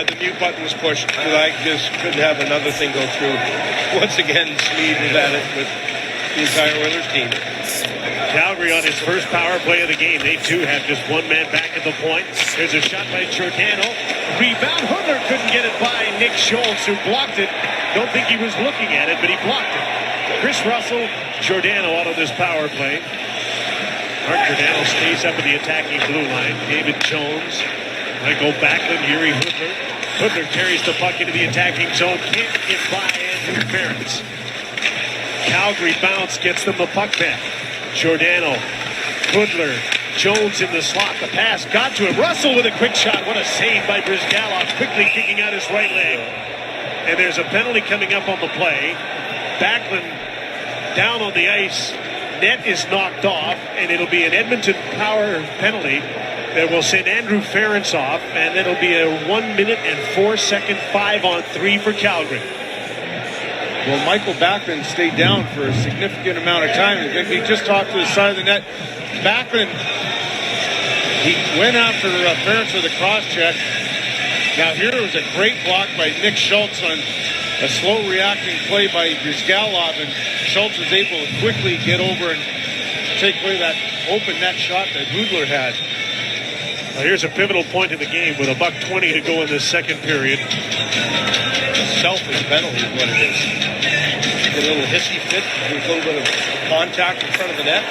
D: The mute button was pushed because I just couldn't have another thing go through. Once again, Schmid was at it with the entire Oilers team.
A: Calgary on his first power play of the game. They too have just one man back at the point. There's a shot by Giordano. Rebound. Hudler couldn't get it by Nick Schultz, who blocked it. Don't think he was looking at it, but he blocked it. Chris Russell, Giordano out on this power play. Mark Giordano stays up in the attacking blue line. David Jones, Michael Backlund, Yuri Hudler. Hudler carries the puck into the attacking zone. Can't get by Andrew Ferentz. Calgary bounce gets them the puck back. Giordano, Hudler, Jones in the slot. The pass got to him. Russell with a quick shot. What a save by Brizgalov, quickly kicking out his right leg. And there's a penalty coming up on the play. Backlund down on the ice. Net is knocked off, and it'll be an Edmonton power penalty that will send Andrew Ferentz off, and it'll be a 1 minute and 4 second 5-on-3 for Calgary.
D: Well, Michael Backlund stayed down for a significant amount of time. And he just talked to the side of the net. Backlund, he went after Ferentz with a cross-check. Now here was a great block by Nick Schultz on a slow reacting play by Brizgalov, and Schultz was able to quickly get over and take away that open net shot that Hudler had.
A: Well, here's a pivotal point in the game with $1:20 to go in this second period.
D: A selfish penalty is what it is. Get a little hissy fit with a little bit of contact in front of the net.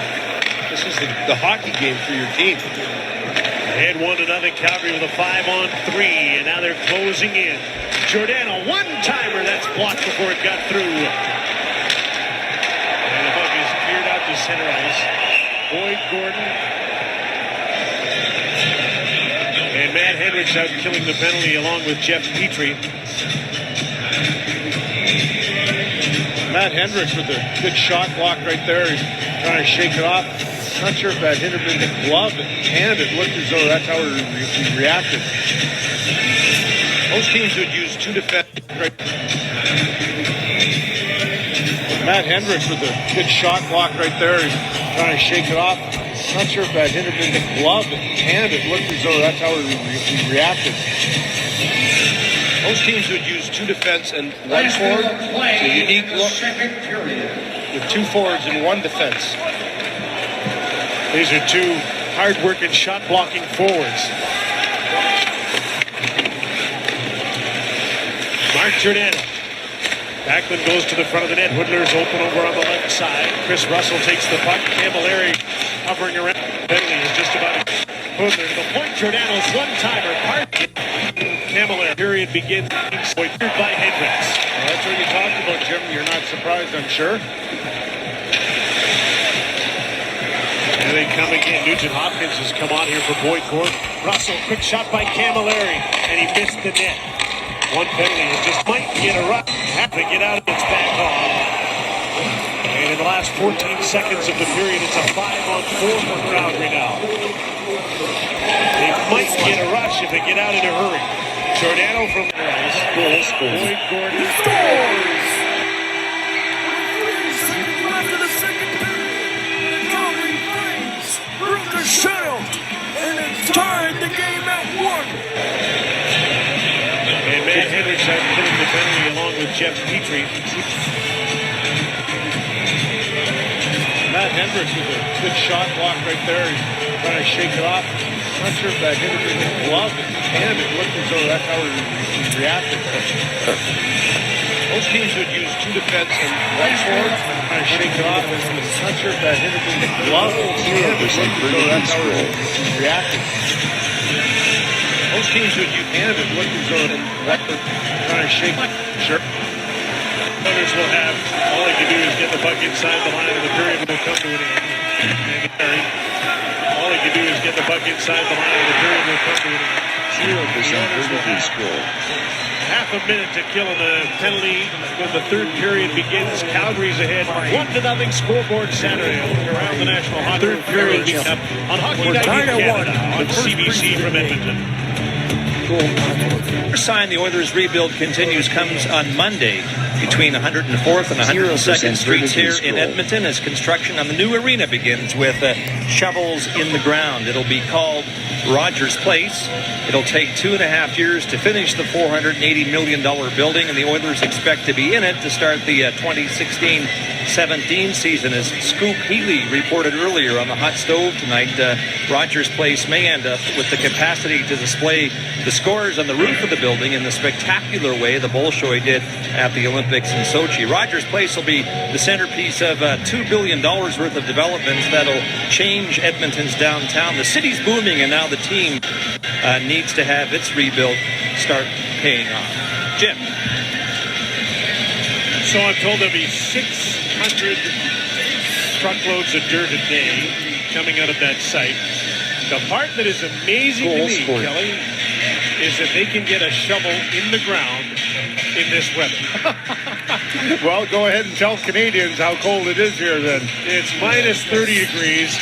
D: This is the hockey game for your team.
A: They had 1-0 Calgary with a 5-on-3, and now they're closing in. Giordano, one-timer, that's blocked before it got through. And the puck is cleared out to center ice. Boyd Gordon. And Matt Hendricks out killing the penalty along with Jeff Petrie.
D: Matt Hendricks with a good shot block right there. He's trying to shake it off. Not sure if that hit him in the glove and hand. It looked as though that's how he reacted. Most teams would use two defenders. Right. Matt Hendricks with a good shot block right there. He's trying to shake it off. Not sure if that hit him in the glove and hand. It looked as though that's how he reacted. Most teams would use two defense and one forward. It's a unique look with two forwards and one defense.
A: These are two hard-working, shot-blocking forwards. Mark Giordano. Backlund goes to the front of the net. Hudler's open over on the left side. Chris Russell takes the puck. Camilleri hovering around. Bentley is just about Hudler to the point. Giordano's one-timer. Camilleri. Period begins. By Hendricks.
D: Well, that's what you talked about, Jim. You're not surprised, I'm sure.
A: And they come again. Nugent Hopkins has come on here for Boyd Gordon. Russell, quick shot by Camilleri, and he missed the net. One penalty, it just might get a rush. Have to get out of its back off. And in the last 14 seconds of the period, it's a 5-on-4 for Calgary now. They might get a rush if they get out in a hurry. Giordano from the ice. Boyd Gordon scores.
F: Shutout, and it's tied the game at 1.
A: And Matt Hendricks out killing the penalty along with Jeff Petrie.
D: Matt Hendricks with a good shot block right there. He's trying to shake it off. Not sure if that hit him in the glove and hand. It looked as though that's how he reacted. Most teams would use two defense and one forward. Trying to shake it off. Not sure if that hit him in the glove and hand. It looked as though that's how he reacted. Most teams would use hand. It looked as though that's trying to shake it. Sure.
A: Others will have, all they can do is get the puck inside the line, and the period will come to an end. All they can do is get the puck inside the line, and the period will come to an end.
F: 0% penalty score.
A: Half a minute to kill in the penalty when the third period begins. Calgary's ahead 1-0 scoreboard Saturday around the National Hockey Third period up on Hockey Night in Canada on CBC from Edmonton.
C: First sign the Oilers' rebuild continues comes on Monday between 104th and 102nd Streets here in Edmonton as construction on the new arena begins with shovels in the ground. It'll be called Rogers Place. It'll take 2.5 years to finish the $480 million building, and the Oilers expect to be in it to start the 2016-17 season. As Scoop Healy reported earlier on the hot stove tonight, Rogers Place may end up with the capacity to display the scores on the roof of the building in the spectacular way the Bolshoi did at the Olympics in Sochi. Rogers Place will be the centerpiece of $2 billion worth of developments that'll change Edmonton's downtown. The city's booming, and now the team needs to have its rebuild start paying off. Jim.
A: So I'm told there'll be 600 truckloads of dirt a day coming out of that site. The part that is amazing to me, Kelly, is that they can get a shovel in the ground in this weather.
B: Well, go ahead and tell Canadians how cold it is here then.
A: It's minus 30 degrees.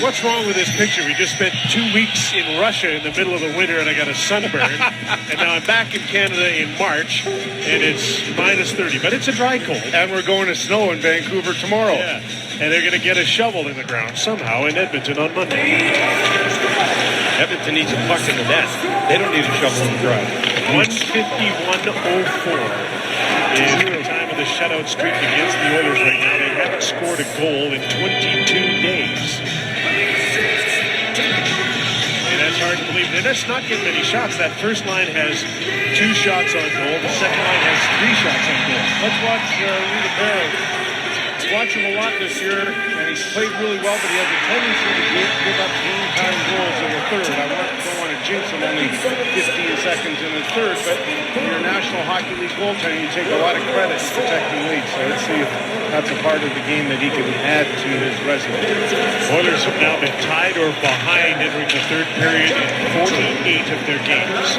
A: What's wrong with this picture? We just spent 2 weeks in Russia in the middle of the winter and I got a sunburn. And now I'm back in Canada in March and it's minus 30. But it's a dry cold.
B: And we're going to snow in Vancouver tomorrow.
A: Yeah. And they're going to get a shovel in the ground somehow in Edmonton on Monday.
D: Edmonton needs a puck in the net. They don't need a shovel in the ground.
A: 151-04 is the time of the shutout streak against the Oilers right now. They haven't scored a goal in 22 days. And that's hard to believe. They're just not getting many shots. That first line has 2 shots on goal. The second line has 3 shots on goal.
B: Let's watch Rita Barrow. Watch him a lot this year, and he's played really well, but he has a tendency to give up game-time goals in the third. I don't want to jinx him, only 15 seconds in the third, but when you're a National Hockey League goaltender, you take a lot of credit in protecting leads. So let's see if that's a part of the game that he can add to his resume.
A: Oilers have now been tied or behind entering the third period in 48 of their games.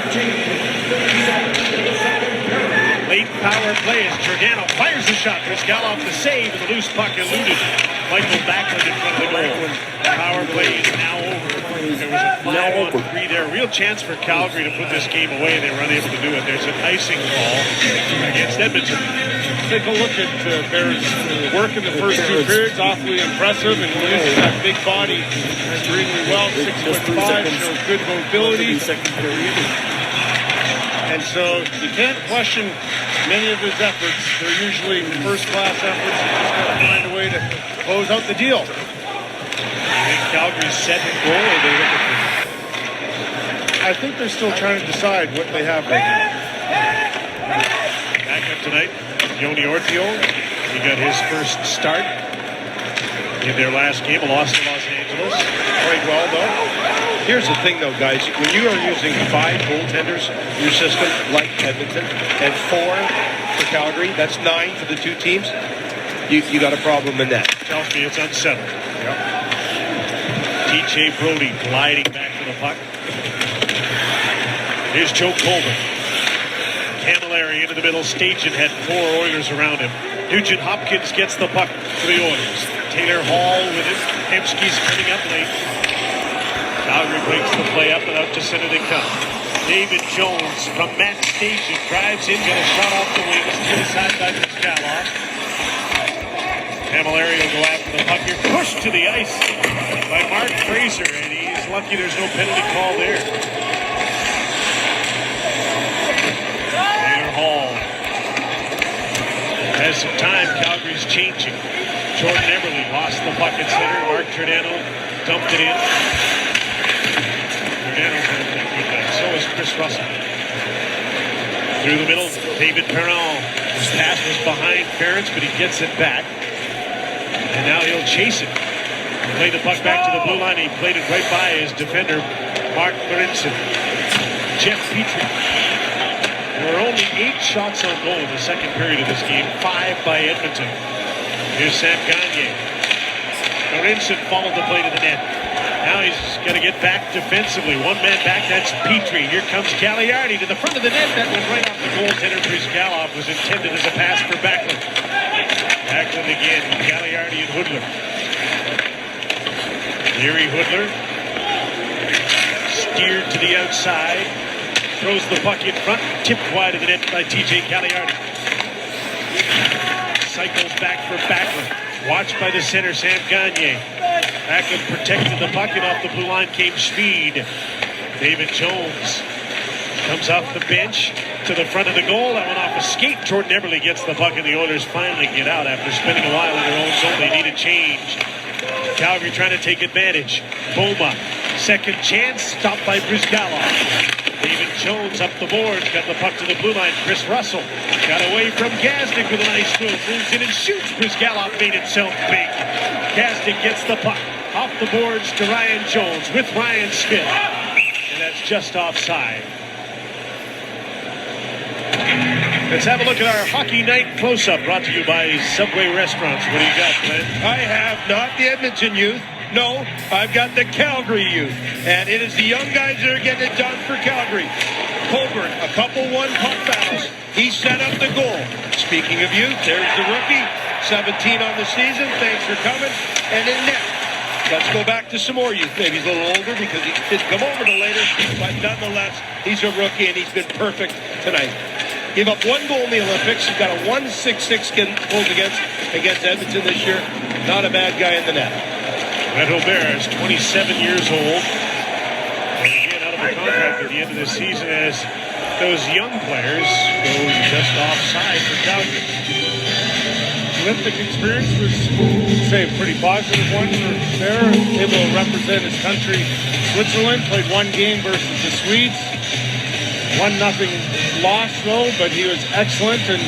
A: Late power play as Giordano fires the shot. Brizgalov the save and the loose puck eluded. Michael Backlund in front of the goal. Power play is now over. There was a 5-on-3 there. Real chance for Calgary to put this game away and they were unable to do it. There's an icing call against Edmonton.
B: Take a look at Barrett's work in the first 2 periods. Awfully impressive, and he uses that big body extremely well. 6'5", shows good mobility. And so you can't question many of his efforts. They're usually first-class efforts. You just got to find a way to close out the deal.
A: I think Calgary's set and goal, or they look at
B: I think they're still trying to decide what they have right now.
A: back up tonight. Yoni Ortio, he got his first start in their last game, a loss to Los Angeles.
D: Played well, though. Here's the thing, though, guys. When you are using 5 goaltenders in your system, like Edmonton, and 4 for Calgary, that's 9 for the 2 teams, you got a problem in that.
A: Tells me it's unsettled. TJ Brody gliding back to the puck. Here's Joe Colvin. Camilleri into the middle, Stajan had 4 Oilers around him. Nugent Hopkins gets the puck for the Oilers. Taylor Hall with it. Hemsky's coming up late. Calgary breaks the play up and out to center they come. David Jones from Matt Station drives in, got a shot off the wings to the side by Brizgalov. Camilleri will go after the puck here. Pushed to the ice by Mark Fraser, and he's lucky there's no penalty call there. Taylor Hall has some time. Calgary's changing. Jordan Eberle lost the puck at center. Mark Giordano dumped it in. Giordano's having a good night. So is Chris Russell. Through the middle, David Perron. His pass was behind Ferentz, but he gets it back. And now he'll chase it. Play the puck back to the blue line. He played it right by his defender, Mark Lorenzen. Jeff Petrie. There were only 8 shots on goal in the second period of this game. 5 by Edmonton. Here's Sam Gagner. Lorenzen followed the play to the net. Now he's got to get back defensively. 1 man back, that's Petrie. Here comes Cagliardi to the front of the net. That went right off the goaltender. Brizgalov was intended as a pass for Backlund. Backlund again. Cagliardi and Hoodler. Yuri Hoodler. Steered to the outside. Throws the puck in front. Tipped wide of the net by TJ Cagliardi. Cycles back for Backlund. Watched by the center, Sam Gagner. Backlund protected the puck, and off the blue line came Schmid. David Jones comes off the bench to the front of the goal. That went off a skate. Jordan Eberle gets the puck, and the Oilers finally get out after spending a while in their own zone. They need a change. Calgary trying to take advantage. Boma, second chance, stopped by Brizgalov. David Jones up the boards, got the puck to the blue line. Chris Russell got away from Gazdic with a nice move. Moves in and shoots. Brizgalov made himself big. Gazdic gets the puck off the boards to Ryan Jones with Ryan Smith. And that's just offside. Let's have a look at our Hockey Night Close-Up, brought to you by Subway Restaurants. What do you got, Glenn?
D: I have not the Edmonton youth. No, I've got the Calgary youth. And it is the young guys that are getting it done for Calgary. Colburn, a couple 1-puck battles. He set up the goal. speaking of youth, there's the rookie, 17 on the season. Thanks for coming. And in net, let's go back to some more youth. Maybe he's a little older because he didn't come over till later, but nonetheless, he's a rookie and he's been perfect tonight. Gave up 1 goal in the Olympics. He's got a 1.66 goals against Edmonton this year. Not a bad guy in the net.
A: Wendell Bear is 27 years old. And again, out of the contract at the end of the season as those young players go just offside for Calgary.
B: Olympic experience was, say, a pretty positive one for Bear. Able to represent his country. Switzerland played 1 game versus the Swedes. 1-0 loss though, but he was excellent, and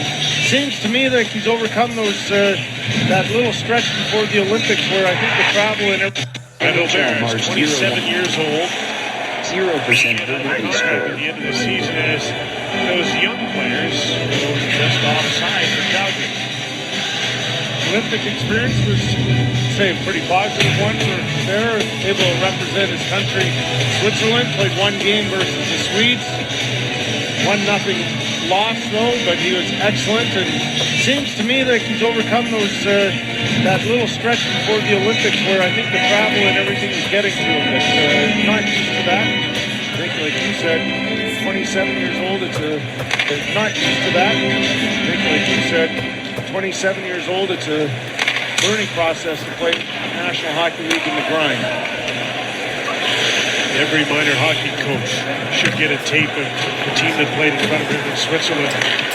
B: seems to me like he's overcome those that little stretch before the Olympics where I think the travel and everything.
A: Wendell Bear is 27 years old.
G: 0%
A: At the end of the season as those young players go just offside for Calgary.
B: Olympic experience was, say, a pretty positive one for Bear. Able to represent his country. Switzerland played 1 game versus the Swedes. 1-0 loss though, but he was excellent, and seems to me like he's overcome those that little stretch before the Olympics where I think the travel and everything was getting to him. But not used to that. I think, like you said, 27 years old. It's not used to that. I think, like you said, 27 years old. It's a learning process to play National Hockey League in the grind.
A: Every minor hockey coach should get a tape of the team that played in front of him in Switzerland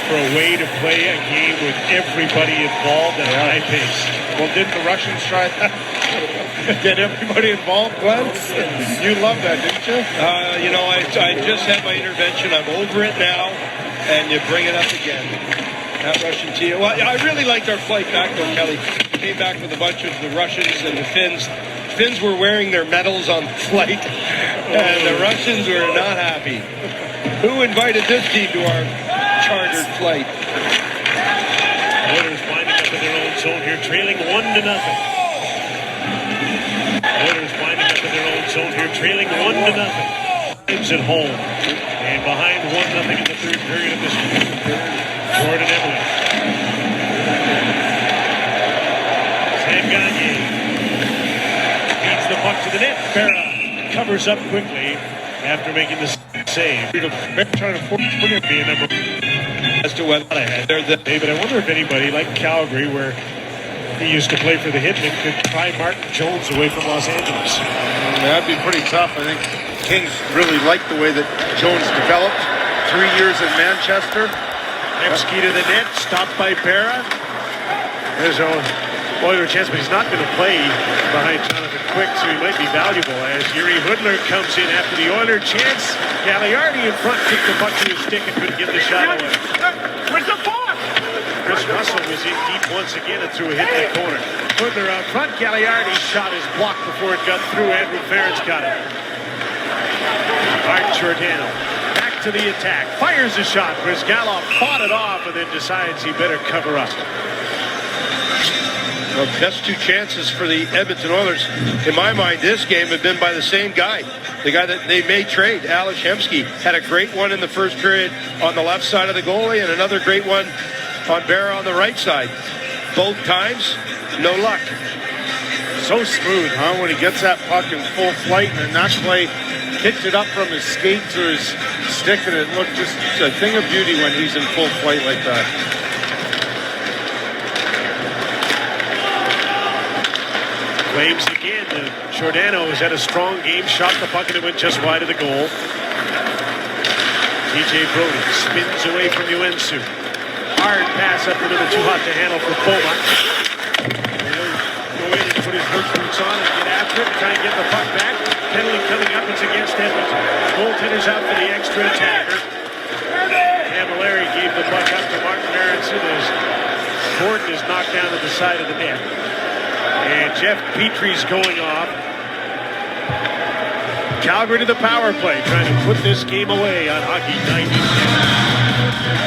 A: for a way to play a game with everybody involved at a high pace.
B: Well, didn't the Russians try that? Get everybody involved, Glenn? You love that, didn't you?
D: I just had my intervention. I'm over it now, and you bring it up again. That Russian team. Well, I really liked our flight back though, Kelly. We came back with a bunch of the Russians and the Finns. Finns were wearing their medals on the flight, and the Russians were not happy. Who invited this team to our chartered flight?
A: Oilers winding up in their own zone here, trailing 1-0. Oilers winding up in their own zone here, trailing 1-0. Times at home, and behind 1-0 in the third period of this Jordan Evelyn. Sam Gagne feeds the puck to the net. Berra covers up quickly after making the save.
B: Trying to force him to be a number.
D: As to whether
A: David, I wonder if anybody like Calgary, where he used to play for the Hitmen, could pry Martin Jones away from Los Angeles.
B: That'd be pretty tough. I think Kings really liked the way that Jones developed. 3 years in Manchester.
A: Nemski to the net, stopped by Berra. There's a Oiler chance, but he's not going to play behind Jonathan Quick, so he might be valuable as Yuri Hudler comes in after the Oiler chance. Gagliardi in front, kicked the puck to his stick and couldn't get the shot away.
E: Where's the puck?
A: Chris Russell was in deep once again and threw a hit in the corner. Hudler out front, Gagliardi's shot is blocked before it got through. Andrew Ferentz got it. Art Giordano back to the attack, fires a shot. Brizgalov fought it off and then decides he better cover up.
D: The best 2 chances for the Edmonton Oilers, in my mind, this game had been by the same guy. The guy that they made trade, Alex Hemsky, had a great one in the first period on the left side of the goalie and another great one on Bear on the right side. Both times, no luck.
B: So smooth, huh? When he gets that puck in full flight, and that play kicked it up from his skate to his stick, and it looked just a thing of beauty when he's in full flight like that.
A: Flames again. Giordano has had a strong game, shot the puck and it went just wide of the goal. TJ Brody spins away from Uensu. Hard pass up the middle, too hot to handle for Beaumont. Go in and put his work boots on and get after it, try and get the puck back. Penalty coming up, it's against Edmonton. Goaltender's out for the extra attacker. Camilleri gave the puck up to Martin Aronson as Gordon is knocked down to the side of the net. And Jeff Petrie's going off. Calgary to the power play, trying to put this game away on Hockey 90.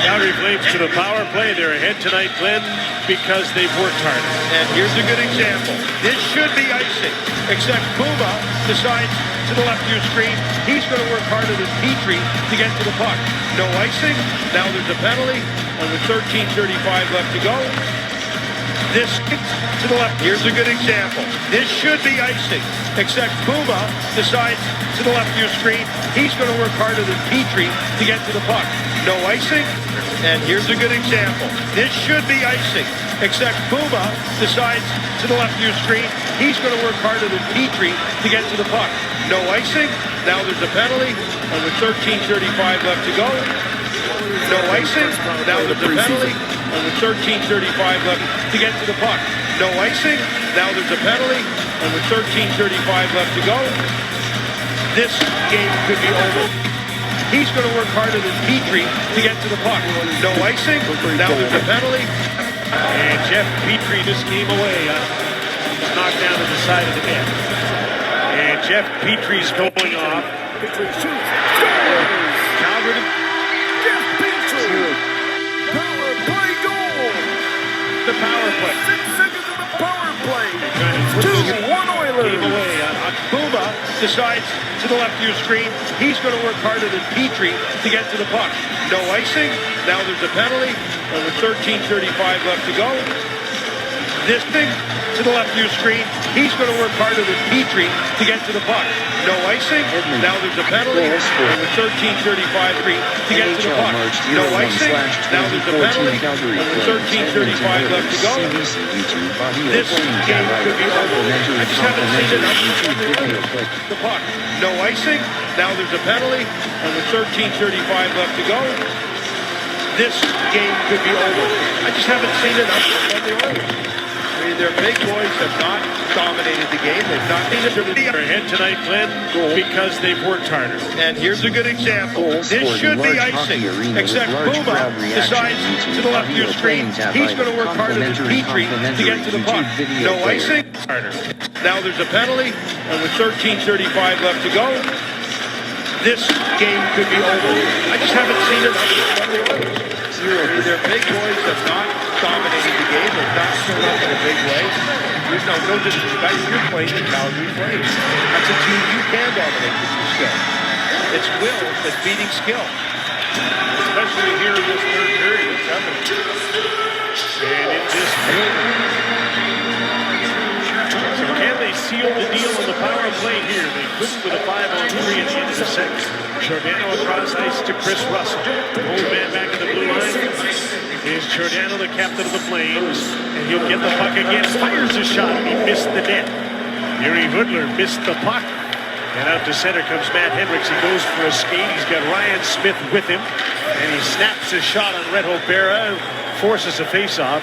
A: Calgary Flames to the power play. They're ahead tonight, Glenn, because they've worked hard.
D: And here's a good example. This should be icing, except Puma decides to the left of your screen. He's going to work harder than Petrie to get to the puck. No icing. Now there's a penalty. And with 13:35 left to go, this to the left. Here's a good example. This should be icing, except Puma decides to the left of your screen. He's going to work harder than Petrie to get to the puck. No icing. And here's a good example. This should be icing, except Puma decides to the left of your screen. He's going to work harder than Petrie to get to the puck. No icing. Now there's a penalty. And with 13:35 left to go, no icing. Now there's a penalty. And with 13:35 left to get to the puck. No icing. Now there's a penalty. And with 13:35 left to go, this game could be over. He's going to work harder than Petrie to get to the puck. No icing. Now there's a penalty.
A: And Jeff Petrie this game away. He's knocked down to the side of the net. And Jeff Petrie's going off. Calgary to
F: Jeff Petrie. Power play goal.
A: the power play.
F: 6 seconds of the power play.
A: Trying to put this
F: 2-1 Oilers.
A: game away on
D: Puma decides to the left of your screen. He's going to work harder than Petrie to get to the puck. No icing. Now there's a penalty. And with 13:35 left to go, this thing to the left of your screen. He's going to work harder than Petrie to get to the puck. No icing. Now there's a penalty. And with 13:35 to get to the puck. No icing. Now there's a penalty. And with 13:35 left to go, this game could be over. I just haven't seen enough. The puck. No icing. Now there's a penalty. And with 13:35 left to go, this game could be over. I just haven't seen enough from the Oilers. I mean, their big boys have not dominated the game. They've not been able to
A: They're ahead tonight, Glenn, because they've worked harder.
D: And here's a good example. This should be icing, except Puma decides to the left of your screen. He's going to work harder than Petrie to get to the puck. No icing.
A: Harder.
D: Now there's a penalty. And with 13:35 left to go, this game could be over. I just haven't seen it from the Oilers. Their big boys have not dominated the game. They've not shown up in a big way. There's no disrespect. You're playing the Calgary Flames. That's a team you can dominate with your skill. It's will that's beating skill.
A: Especially here in this third period. It's evident. And it just so can they seal the deal on the power play here? They couldn't with a 5-on-3 at the end of the sixth. Giordano across ice to Chris Russell. Old man back in the blue line. Is Giordano the captain of the Flames? And he'll get the puck again. Fires a shot. He missed the net. Yuri Hudler missed the puck. And out to center comes Matt Hendricks. He goes for a skate. He's got Ryan Smith with him. And he snaps a shot on Reto Berra. Forces a face-off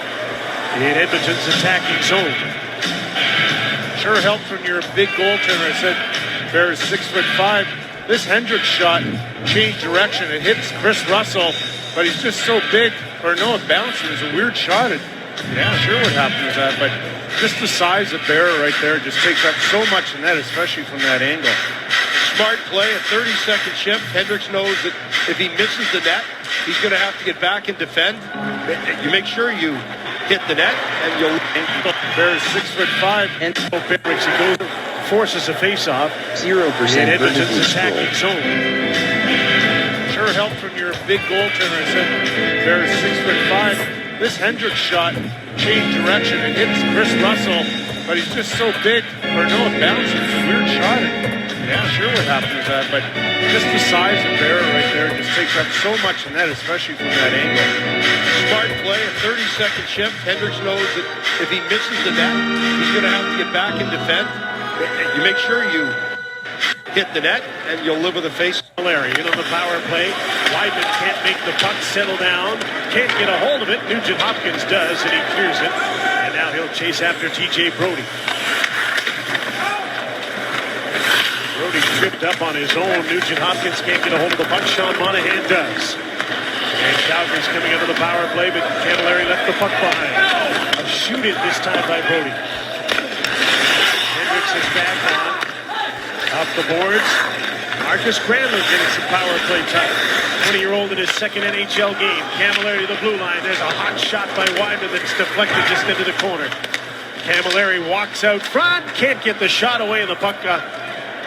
A: in Edmonton's attacking zone.
B: Sure helps when you're a big goaltender. I said Bear's 6'5". This Hendricks shot changed direction. It hits Chris Russell, but he's just so big. Or no, it bounced. It was a weird shot. Yeah, sure what happened with that, but just the size of Bear right there just takes up so much in that, especially from that angle.
D: Smart play, a 30-second shift. Hendricks knows that if he misses the net, he's going to have to get back and defend. You make sure you hit the net, and you'll...
B: Bear's 6'5", and
A: Hendricks, he goes, forces a face-off
G: 0%
A: in Edmonton's attacking zone.
B: Sure helps when you're a big goaltender. I said Bear's 6'5". This Hendricks shot changed direction. It hits Chris Russell, but he's just so big. Or no, it bounced. It was a weird shot. Yeah, sure what happened with that, but just the size of Bear right there just takes up so much in that, especially from that angle.
D: Smart play, a 30-second shift. Hendricks knows that if he misses the net, he's going to have to get back and defend. You make sure you hit the net, and you'll live with a face.
A: Larry in on the power play. Weidman can't make the puck settle down. Can't get a hold of it. Nugent Hopkins does, and he clears it. And now he'll chase after TJ Brody. Brody tripped up on his own. Nugent Hopkins can't get a hold of the puck. Sean Monahan does. And Calgary's coming out of the power play, but Camilleri left the puck behind. A shoot it this time by Brody. Hendricks is back on. Off the boards. Marcus Granlund getting some power play time. 20-year-old in his second NHL game. Camilleri to the blue line. There's a hot shot by Wyman that's deflected just into the corner. Camilleri walks out front. Can't get the shot away, and the puck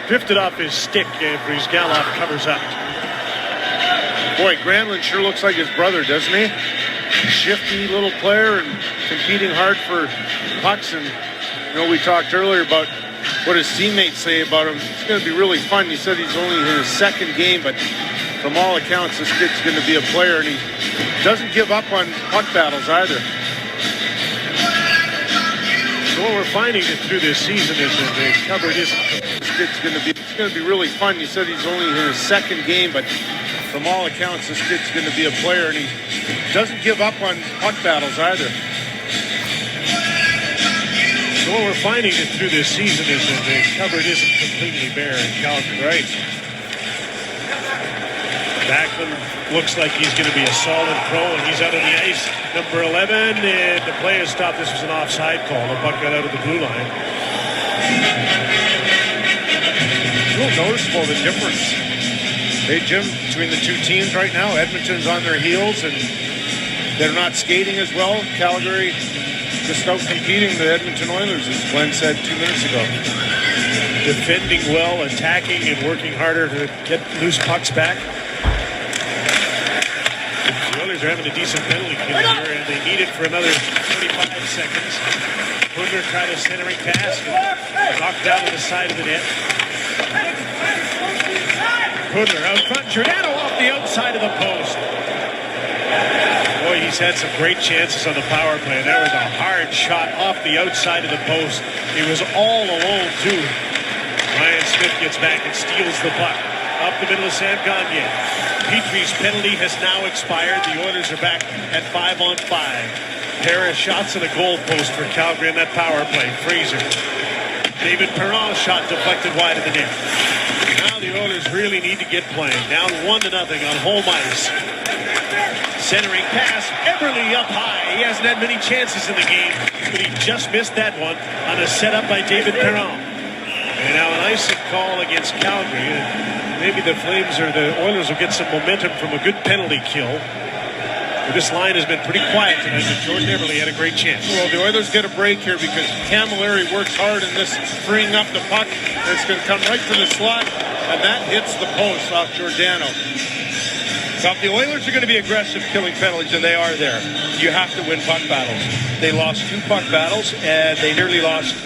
A: drifted off his stick. And Brizgalov covers up.
B: Boy, Granlund sure looks like his brother, doesn't he? Shifty little player and competing hard for pucks. And we talked earlier about what his teammates say about him. It's going to be really fun. He said he's only in his second game, but from all accounts, this kid's going to be a player, and he doesn't give up on puck battles either.
A: So what we're finding through this season is that the cupboard isn't.
B: It's going to be really fun. He said he's only in his second game, but from all accounts, this kid's going to be a player, and he doesn't give up on puck battles either.
A: So what we're finding through this season is that the cupboard isn't completely bare in Calgary.
B: Right.
A: Backlund looks like he's going to be a solid pro, and he's out on the ice. Number 11, and the play is stopped. This was an offside call. The puck got out of the blue line.
B: Real noticeable the difference, hey Jim, between the two teams right now. Edmonton's on their heels, and they're not skating as well. Calgary just out competing the Edmonton Oilers, as Glenn said 2 minutes ago.
A: Defending well, attacking, and working harder to get loose pucks back. The Oilers are having a decent penalty kill here, and they need it for another 25 seconds. Hunter tried a centering pass, and knocked down to the side of the net. Hunter out front, Giordano off the outside of the post. Boy, he's had some great chances on the power play. That was a hard shot off the outside of the post. He was all alone, too. Ryan Smith gets back and steals the puck. Up the middle of Sam Gagner. Petrie's penalty has now expired. The Oilers are back at 5-on-5. Pair of shots in the goal post for Calgary in that power play. Fraser. David Perron's shot deflected wide of the net. Now the Oilers really need to get playing. Down 1-0 on home ice. Centering pass. Eberle up high. He hasn't had many chances in the game, but he just missed that one on a setup by David Perron. And now an icing call against Calgary. Maybe the Flames or the Oilers will get some momentum from a good penalty kill. But this line has been pretty quiet tonight, but Jordan Eberle had a great chance.
B: Well, the Oilers get a break here because Camilleri works hard in this, freeing up the puck. It's going to come right to the slot, and that hits the post off Giordano. Now, if the Oilers are going to be aggressive killing penalties, and they are there, you have to win puck battles. They lost 2 puck battles, and they nearly lost,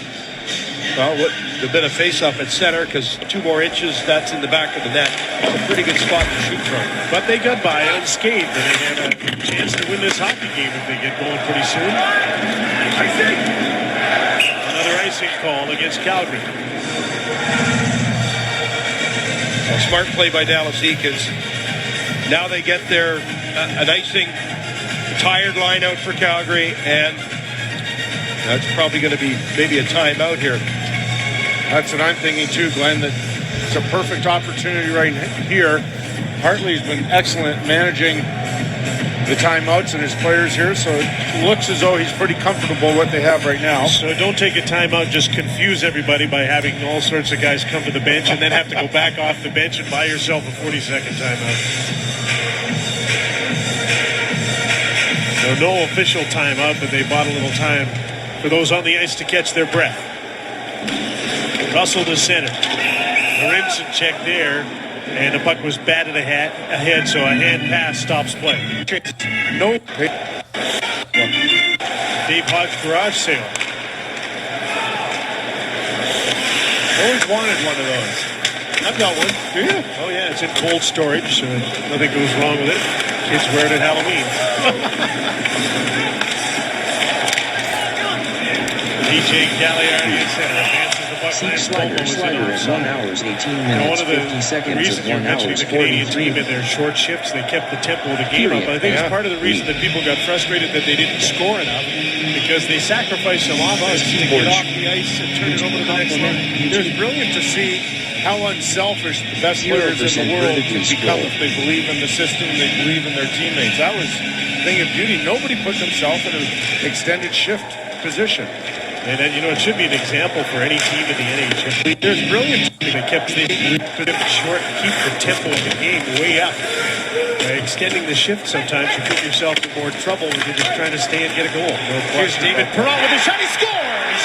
B: a bit of face-off at center, because 2 more inches, that's in the back of the net. It's a pretty good spot to shoot from.
A: But they got by unscathed, and they have a chance to win this hockey game if they get going pretty soon. Another icing call against Calgary.
B: A smart play by Dallas Eakins. Now they get their an icing tired line out for Calgary, and that's probably going to be maybe a timeout here. That's what I'm thinking too, Glenn, that it's a perfect opportunity right here. Hartley's been excellent managing the timeouts and his players here, so it looks as though he's pretty comfortable with what they have right now.
A: So don't take a timeout, just confuse everybody by having all sorts of guys come to the bench and then have to go back off the bench and buy yourself a 40-second timeout. So no official timeout, but they bought a little time for those on the ice to catch their breath. Russell to center. Lorenzen check there, and the puck was batted ahead, so a hand pass stops play.
B: No.
A: Dave Hodge garage sale.
B: Always wanted one of those.
A: I've got one.
B: Do you?
A: Oh yeah, it's in cold storage, so nothing goes wrong with it. Kids wear it at Halloween. DJ Cagliari in center. Advances the puck.
G: Slider at 1 hour, 18 minutes, 50 seconds of 1 hour,
A: the Canadian team in their short shifts, they kept the tempo of the game up. I think it's part of the reason that people got frustrated that they didn't score enough, because they sacrificed a lot of us to get off the ice and turn it over to the next line.
B: It's brilliant to see how unselfish the best players in the world can become if they believe in the system, they believe in their teammates. That was a thing of beauty. Nobody put themselves in an extended shift position.
A: And then, it should be an example for any team in the NHL. There's brilliant teams that kept things short and keep the tempo of the game way up. By extending the shift, sometimes you put yourself in more trouble when you're just trying to stay and get a goal. Here's David Perron with a shot. He scores!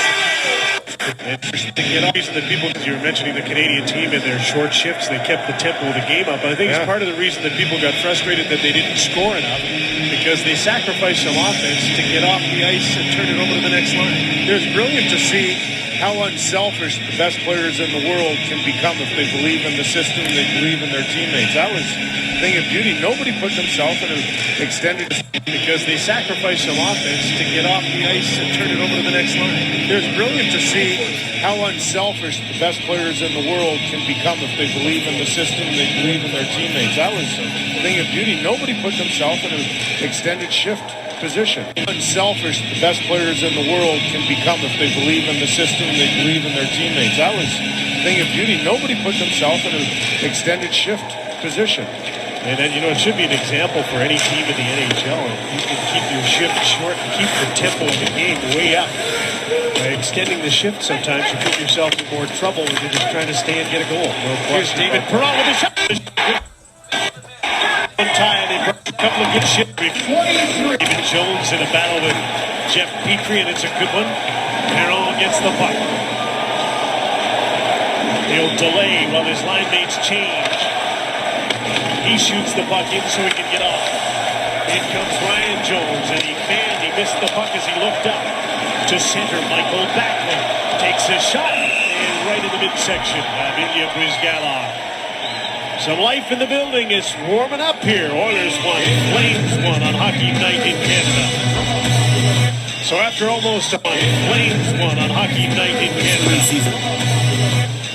A: The reason that people, you were mentioning the Canadian team in their short shifts, they kept the tempo of the game up. I think it's part of the reason that people got frustrated that they didn't score enough, because they sacrificed some offense to get off the ice and turn it over to the next line.
B: It's brilliant to see how unselfish the best players in the world can become if they believe in the system, they believe in their teammates. That was a thing of beauty. Nobody put themselves in an extended,
A: because they sacrificed some offense to get off the ice and turn it over to the next line.
B: It's brilliant to see how unselfish the best players in the world can become if they believe in the system, they believe in their teammates. That was a thing of beauty. Nobody put themselves in an extended shift position. Unselfish the best players in the world can become if they believe in the system, they believe in their teammates. That was a thing of beauty. Nobody put themselves in an extended shift position.
A: And then, it should be an example for any team in the NHL. You can keep your shift short and keep the tempo of the game way up. By extending the shift, sometimes you put yourself in more trouble when you're just trying to stay and get a goal. Here's David Perron with a shot. Tie, they brought a couple of good shifts. David Jones in a battle with Jeff Petrie, and it's a good one. Perron gets the puck. He'll delay while his line mates change. He shoots the puck in so he can get off. In comes Ryan Jones, and he missed the puck as he looked up. To center, Michael Backlund takes a shot, and right in the midsection, Ilya Brizgalov. Some life in the building. Is warming up here. Oilers won, Flames won on Hockey Night in Canada. So after almost a month, Flames won on Hockey Night in Canada. Preseason.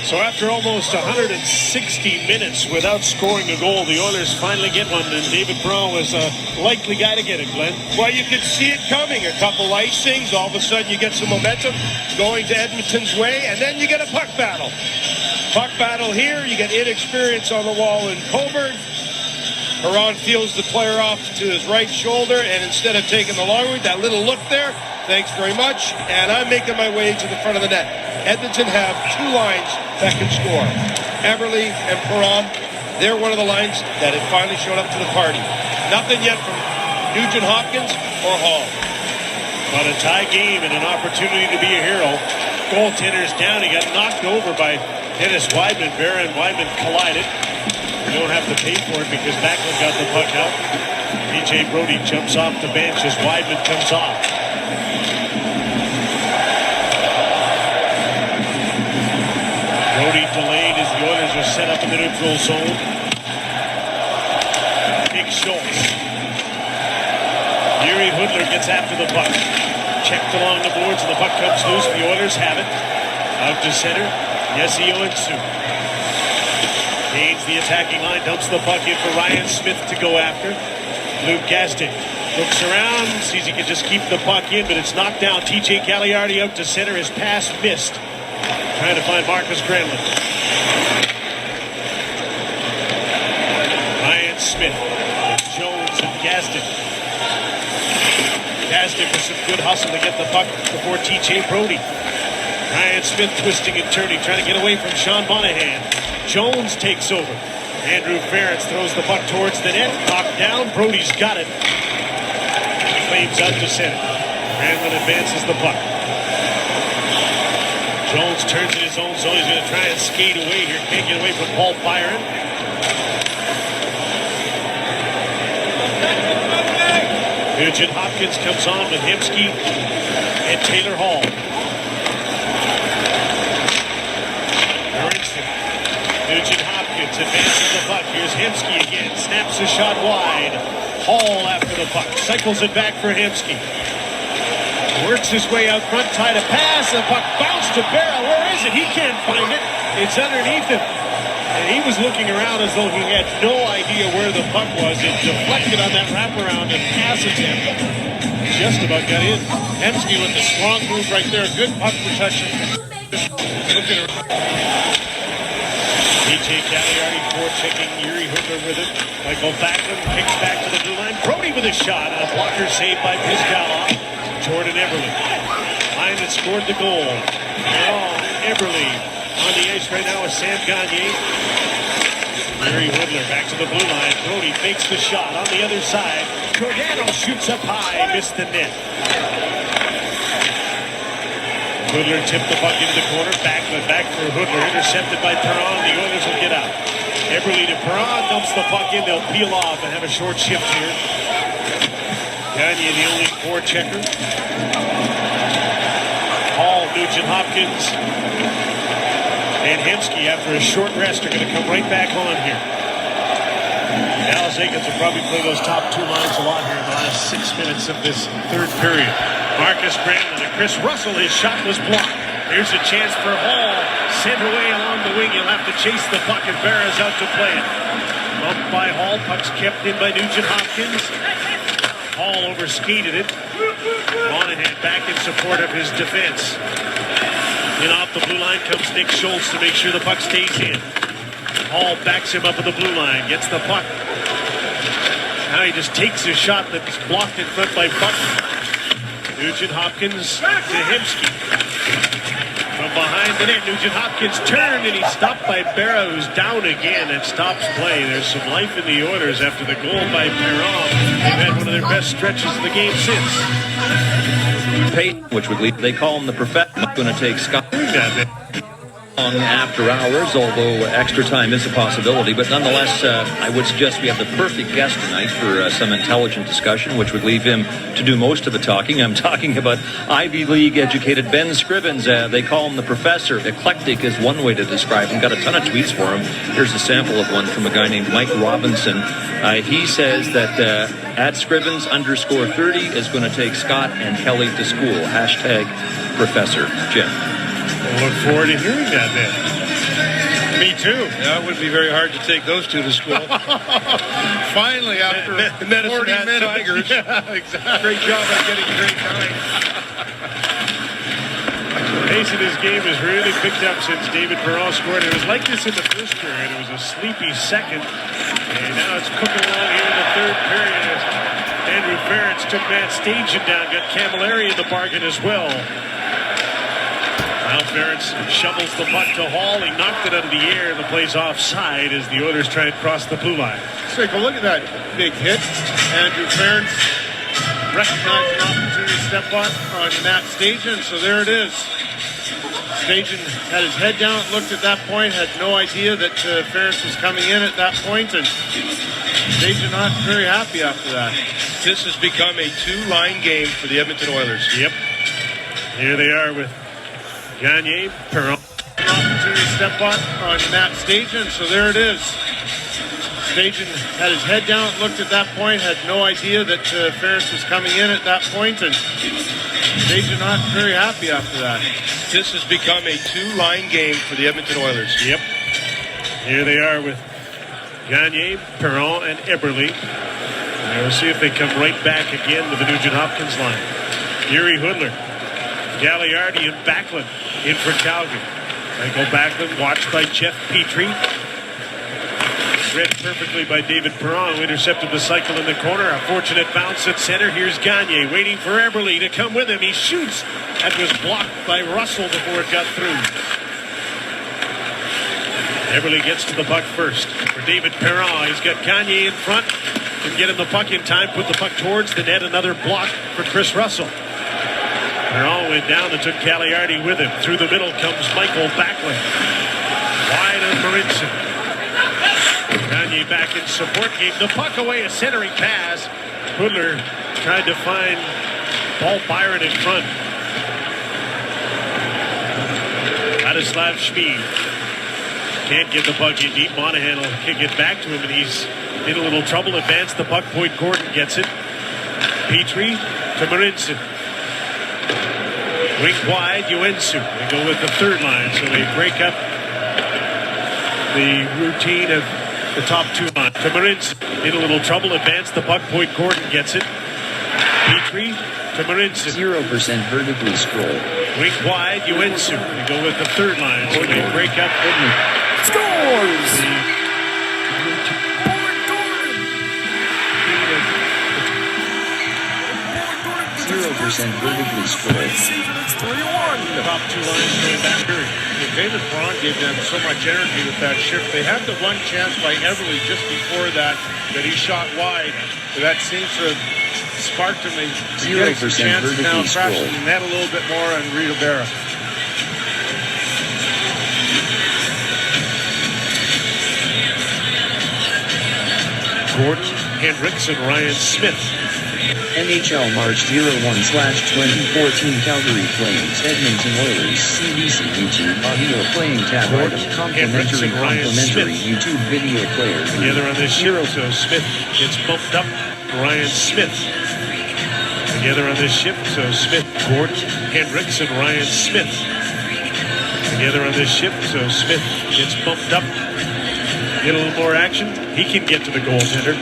A: So after almost 160 minutes without scoring a goal, the Oilers finally get one, and David Perron was a likely guy to get it, Glenn.
D: Well, you could see it coming. A couple icings, all of a sudden you get some momentum going to Edmonton's way, and then you get a puck battle. Puck battle here, you get inexperience on the wall in Coburn. Perron feels the player off to his right shoulder, and instead of taking the long route, that little look there, thanks very much, and I'm making my way to the front of the net. Edmonton have two lines that can score. Eberle and Perron, they're one of the lines that have finally showed up to the party. Nothing yet from Nugent Hopkins or Hall.
A: But a tie game and an opportunity to be a hero. Goaltender's down. He got knocked over by Dennis Weidman. Bear and Weidman collided. You don't have to pay for it because Backlund got the puck out. PJ Brody jumps off the bench as Weidman comes off. Brody delayed as the Oilers are set up in the neutral zone. Big Schultz. Yuri Hudler gets after the puck. Checked along the boards and the puck comes loose. The Oilers have it. Out to center. Jesse Oensu. Gains the attacking line. Dumps the puck in for Ryan Smith to go after. Luke Gaston looks around. Sees he can just keep the puck in, but it's knocked down. TJ Cagliardi out to center. His pass missed. Trying to find Marcus Granlund. Ryan Smith, Jones, and Gaston. Gaston with some good hustle to get the puck before TJ Brody. Ryan Smith twisting and turning, trying to get away from Sean Monahan. Jones takes over. Andrew Ferentz throws the puck towards the net. Knocked down. Brody's got it. Flames out to center. Granlund advances the puck. Jones turns in his own zone. He's going to try and skate away here. Can't get away from Paul Byron. Nugent Hopkins comes on with Hemsky and Taylor Hall. Nugent Hopkins advances the puck. Here's Hemsky again. Snaps a shot wide. Hall after the puck. Cycles it back for Hemsky. Works his way out front, tied a pass, the puck bounced to Barra. Where is it? He can't find it. It's underneath him. And he was looking around as though he had no idea where the puck was. It deflected on that wraparound and pass attempt. Just about got in.
D: Hemsky with the strong move right there. Good puck protection. Looking around.
A: PJ Cagliardi forechecking Yuri Hudler with it. Michael Backlund kicks back to the blue line. Brody with a shot and a blocker saved by Brizgalov. Jordan Eberle. Line that's scored the goal. Eberle on the ice right now with Sam Gagner. Larry Woodler back to the blue line. Brody fakes the shot on the other side. Giordano shoots up high, missed the net. Woodler tipped the puck into the corner. Back for Woodler. Intercepted by Perron. The Oilers will get out. Eberle to Perron. Dumps the puck in. They'll peel off and have a short shift here. Gagner, the only forechecker. Hall, Nugent Hopkins, and Hemsky, after a short rest, are going to come right back on here. Dallas Eakins will probably play those top two lines a lot here in the last 6 minutes of this third period. Marcus Granlund and Chris Russell, his shot was blocked. Here's a chance for Hall. Sent away along the wing. He'll have to chase the puck, and Berra's out to play it. Bumped by Hall. Puck's kept in by Nugent Hopkins. Hall overskated it. Monahan back in support of his defense. In off the blue line comes Nick Schultz to make sure the puck stays in. Hall backs him up at the blue line. Gets the puck. Now he just takes a shot that's blocked in front by Button. Nugent Hopkins to Hemsky. From behind the net, Nugent Hopkins turned, and he's stopped by Berra, who's down again and stops play. There's some life in the Oilers after the goal by Perron. They've had one of their best stretches of the game since.
C: Which would lead, they call him the professor. Going to take Scott after hours, although extra time is a possibility. But nonetheless, I would suggest we have the perfect guest tonight for some intelligent discussion, which would leave him to do most of the talking. I'm talking about Ivy League educated Ben Scrivens. They call him the professor. Eclectic is one way to describe him. Got a ton of tweets for him. Here's a sample of one from a guy named Mike Robinson. He says that at Scrivens_30 is going to take Scott and Kelly to school. Hashtag Professor Jim.
A: We'll look forward to hearing that then.
D: Me too. Yeah, it would be very hard to take those two to school. Finally, after 40 minutes. Tigers.
A: Yeah, exactly.
D: Great job on getting great time.
A: The pace of this game has really picked up since David Perron scored. It was like this in the first period. It was a sleepy second. And now it's cooking along here in the third period. As Andrew Ferentz took Matt Stajan down. Got Camilleri in the bargain as well. Now Ferentz shovels the puck to Hall. He knocked it out of the air. The play's offside as the Oilers try and cross the blue line.
D: Take a look at that big hit. Andrew Ferentz recognized an opportunity to step on Matt Stajan, so there it is. Stajan had his head down, looked at that point, had no idea that Ferentz was coming in at that point, and Stajan not very happy after that. This has become a two-line game for the Edmonton Oilers.
A: Yep. Here they are with Gagner, Perron.
D: An opportunity to step on Matt Stajan, so there it is. Stajan had his head down, looked at that point, had no idea that Ferentz was coming in at that point, and Stajan not very happy after that. This has become a two-line game for the Edmonton Oilers.
A: Yep. Here they are with Gagner, Perron, and Eberle. And we'll see if they come right back again to the Nugent Hopkins line. Yuri Hudler, Gagliardi, and Backlund in for Calgary. Michael Backlund watched by Jeff Petrie. Read perfectly by David Perron, who intercepted the cycle in the corner. A fortunate bounce at center. Here's Gagner waiting for Eberle to come with him. He shoots. That was blocked by Russell before it got through. Eberle gets to the puck first for David Perron. He's got Gagner in front. Can get him the puck in time. Put the puck towards the net. Another block for Chris Russell. Perron went down and took Gagliardi with him. Through the middle comes Michael Backlund. Wide on Marinson. Gagner back in support. Gave the puck away. A centering pass. Hudler tried to find Paul Byron in front. Ladislav Schmid can't get the puck in deep. Monahan will kick it back to him, and he's in a little trouble. Advance the puck. Point Gordon gets it. Petrie to Marinson. Wink wide, Uensu. They go with the third line, so they break up the routine of the top two lines. To Marinson. In a little trouble. Advance the puck. Point Gordon gets it. Petrie to Marinson.
G: 0% vertically scroll.
A: Wink wide, Uensu. They go with the third line, so they break up.
F: Scores!
G: 0% vertically scrolled.
F: Preseason, it's 3-1.
B: The top two lines going back here. David Perron gave them so much energy with that shift. They had the one chance by Everly just before that he shot wide. That seems to have sparked him. They
G: 0%
B: chance now
G: vertically
B: crashing
G: scrolled.
B: the net a little bit more on Rita Berra.
A: Gordon, Hendricks, and Ryan Smith.
G: NHL March 01/2014 Calgary Flames Edmonton Oilers CBC YouTube audio playing tab item complimentary YouTube video player.
A: Together on this shift, so Smith gets bumped up. Ryan Smith. Together on this shift, so Smith, Gordon, Hendricks, and Ryan Smith. Together on this shift, so Smith gets bumped up. Get a little more action. He can get to the goaltender.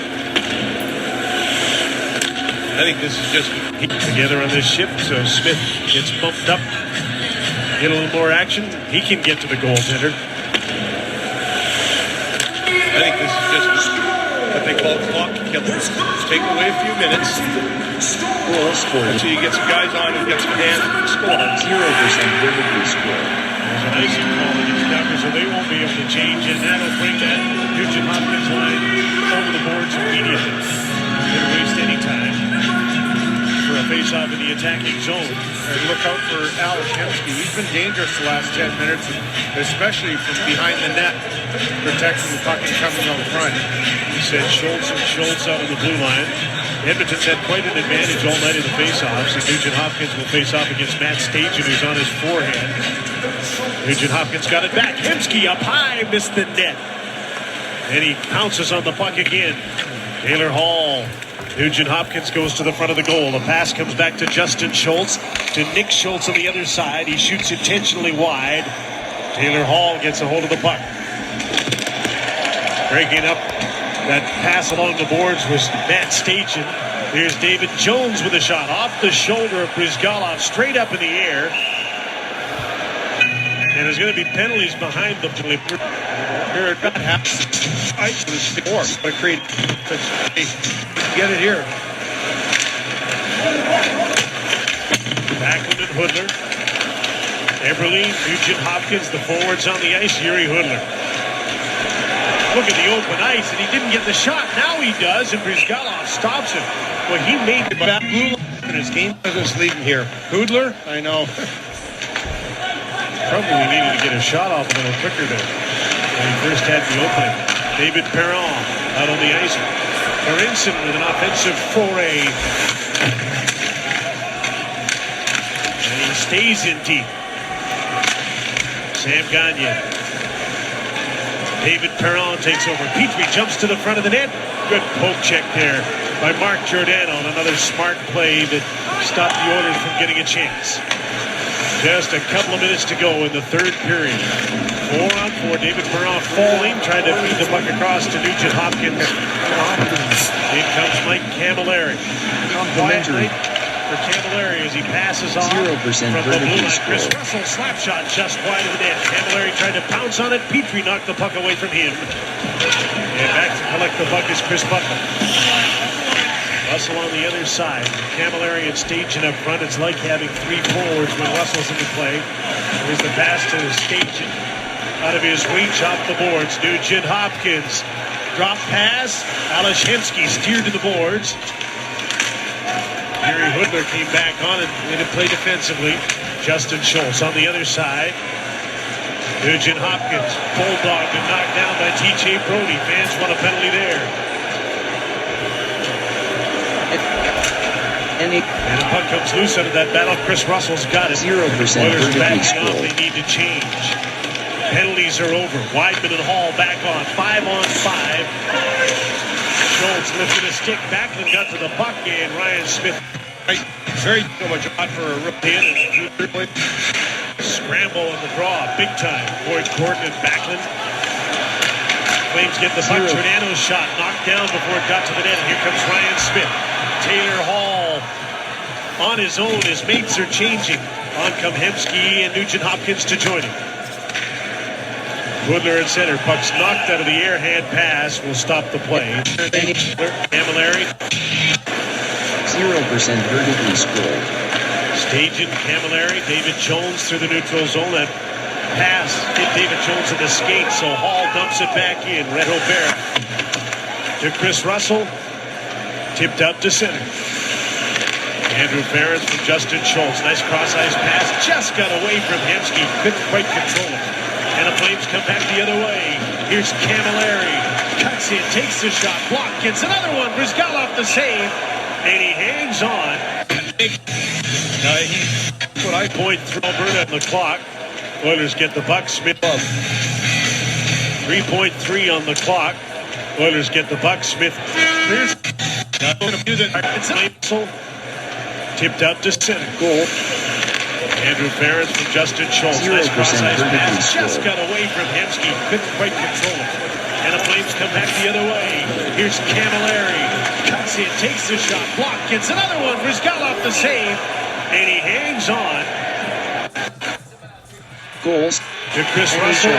B: I think this is just
A: Together on this shift, so Smith gets bumped up. Get a little more action. He can get to the goaltender.
D: I think this is just what they call clock killers. Take away a few minutes
G: Goal scored.
D: until you get some guys on and get some hands and score.
G: 0% vertically scored.
A: There's an icing call against Calgary, so they won't be able to change, and that'll bring that Nugent Hopkins line over the boards immediately. Didn't waste any time for a face-off in the attacking zone.
B: and look out for Alex Hemsky. He's been dangerous the last 10 minutes, especially from behind the net, protecting the puck and coming out front.
A: He said Schultz out on the blue line. Edmonton's had quite an advantage all night in the face-offs, and Nugent Hopkins will face off against Matt Stajan, who's on his forehand. Nugent Hopkins got it back. Hemsky up high, missed the net. And he pounces on the puck again. Taylor Hall. Nugent Hopkins goes to the front of the goal. The pass comes back to Justin Schultz, to Nick Schultz on the other side. He shoots intentionally wide. Taylor Hall gets a hold of the puck. Breaking up that pass along the boards was Matt Stajan. Here's David Jones with a shot off the shoulder of Brizgalov, straight up in the air. And there's going to be penalties behind them.
D: Here it got half. But create. Get it here.
A: Backlund and Hoodler. Eberle, Nugent Hopkins, the forwards on the ice. Yuri Hoodler. Look at the open ice, and he didn't get the shot. Now he does, and Brizgalov stops him. Well, he made the
D: But blue line in his game business leading here. Hoodler, I know.
A: Probably needed to get a shot off a little quicker there when he first had the opening. David Perron out on the ice. Marinson with an offensive foray. And he stays in deep. Sam Gagne. David Perron takes over. Petrie jumps to the front of the net. Good poke check there by Mark Giordano. Another smart play that stopped the Oilers from getting a chance. Just a couple of minutes to go in the third period. 4-on-4. David Perron falling, trying to feed the puck across to Nugent Hopkins. In comes Mike Camilleri.
G: Complimentary.
A: For Camilleri as he passes off
G: 0%
A: from the blue line.
G: vertically
A: Chris
G: scored.
A: Russell slap shot just wide of the net. Camilleri tried to pounce on it. Petrie knocked the puck away from him. And back to collect the puck is Chris Butler. Russell on the other side. Camilleri and Stajan up front. It's like having three forwards when Russell's into play. Here's the pass to Stajan. Out of his reach off the boards. Nugent Hopkins. Drop pass. Alex Hemsky steered to the boards. Yuri Hoodler came back on and made a play defensively. Justin Schultz on the other side. Nugent Hopkins. Bulldog and knocked down by T.J. Brody. Fans want a penalty there. And the puck comes loose out of that battle. Chris Russell's got it.
G: 0%
A: Oilers
G: vertically
A: backing off.
G: scored.
A: They need to change. Penalties are over. Weidman and Hall back on. 5-on-5. Schultz lifted a stick. Backlund got to the puck, and Ryan Smith.
D: Very much hot for a rip in.
A: Scramble on the draw. Big time. Boyd Gordon and Backlund. Flames get the puck. Giordano's shot knocked down before it got to the net. And here comes Ryan Smith. Taylor Hall on his own. His mates are changing. On come Hemsky and Nugent Hopkins to join him. Woodler at center. Puck's knocked out of the air. Hand pass will stop the play. Camilleri.
G: 0% vertically scored.
A: Agent Camilleri, David Jones through the neutral zone. That pass hit David Jones in the skate, so Hall dumps it back in. Red Aubert to Chris Russell. Tipped out to center. Andrew Ferris from Justin Schultz. Nice cross-ice pass. Just got away from Hemsky. Couldn't quite control it. And the Flames come back the other way. Here's Camilleri. Cuts in, takes the shot. Block, gets another one. Brizgalov the save. And he hangs on. What I point through Alberta on the clock. Oilers get the puck. Smith up. 3.3 on the clock. Oilers get the puck. Smith clears. It's a tipped out to center. Goal. Andrew Ferris from Justin Schultz. Nice cross-ice pass. Just got away from Hemsky. Couldn't quite control it. And the Flames come back the other way. Here's Camilleri. Cuts in, takes the shot. Block, gets another one. Brizgalov the save. And he hangs on.
G: Goals.
A: To Chris Russell.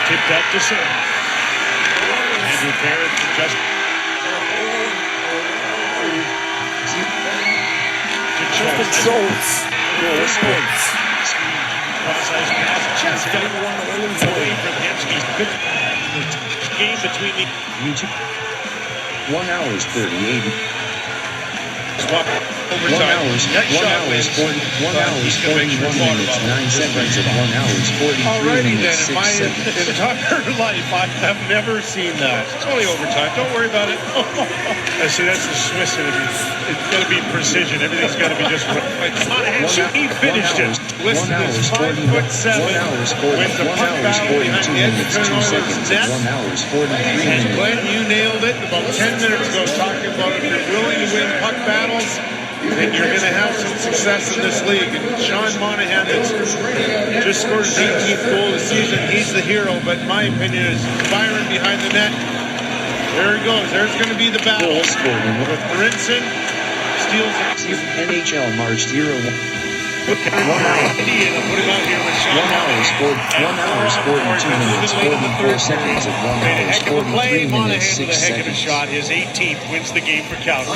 A: Tipped out to center. Andrew Ferris from Justin.
F: Schultz.
A: Cross-ice pass. Just got away from Hemsky. Good game between the...
G: 1 hour 38.
D: Swap overtime.
G: 1 hour 41 minutes 9 seconds of 1 hour 43
D: Alrighty then,
G: minutes
D: in
G: 6
D: my
G: seconds.
D: entire life, I have never seen that. It's only overtime. Don't worry about it.
A: I see, that's the Swiss. It's got to be precision. Everything's got to be just right. Monahan, he finished it.
D: Listen, it's 5'7". With the puck battle behind the Edmonton Oilers net.
G: 1 hour 43
D: And
G: minutes.
D: Glenn, you nailed it about 10 minutes ago, talking about if you're willing to win puck battles, then you're going to have some success in this league. And Sean Monahan has just scored his 18th goal of the season. He's the hero, but in my opinion, is Byron behind the net. There he goes. There's going to be the battle.
G: Goals scored in
D: With Brinson, steals it.
G: NHL March 0. 1
A: Put him out here with Sean
G: 1 hour 42 minutes 44 seconds of 1 hour
A: Heck of a play.
G: 43
A: Monahan
G: minutes
A: with a
G: 6
A: heck of a
G: seconds.
A: shot. His 18th wins the game for Calgary.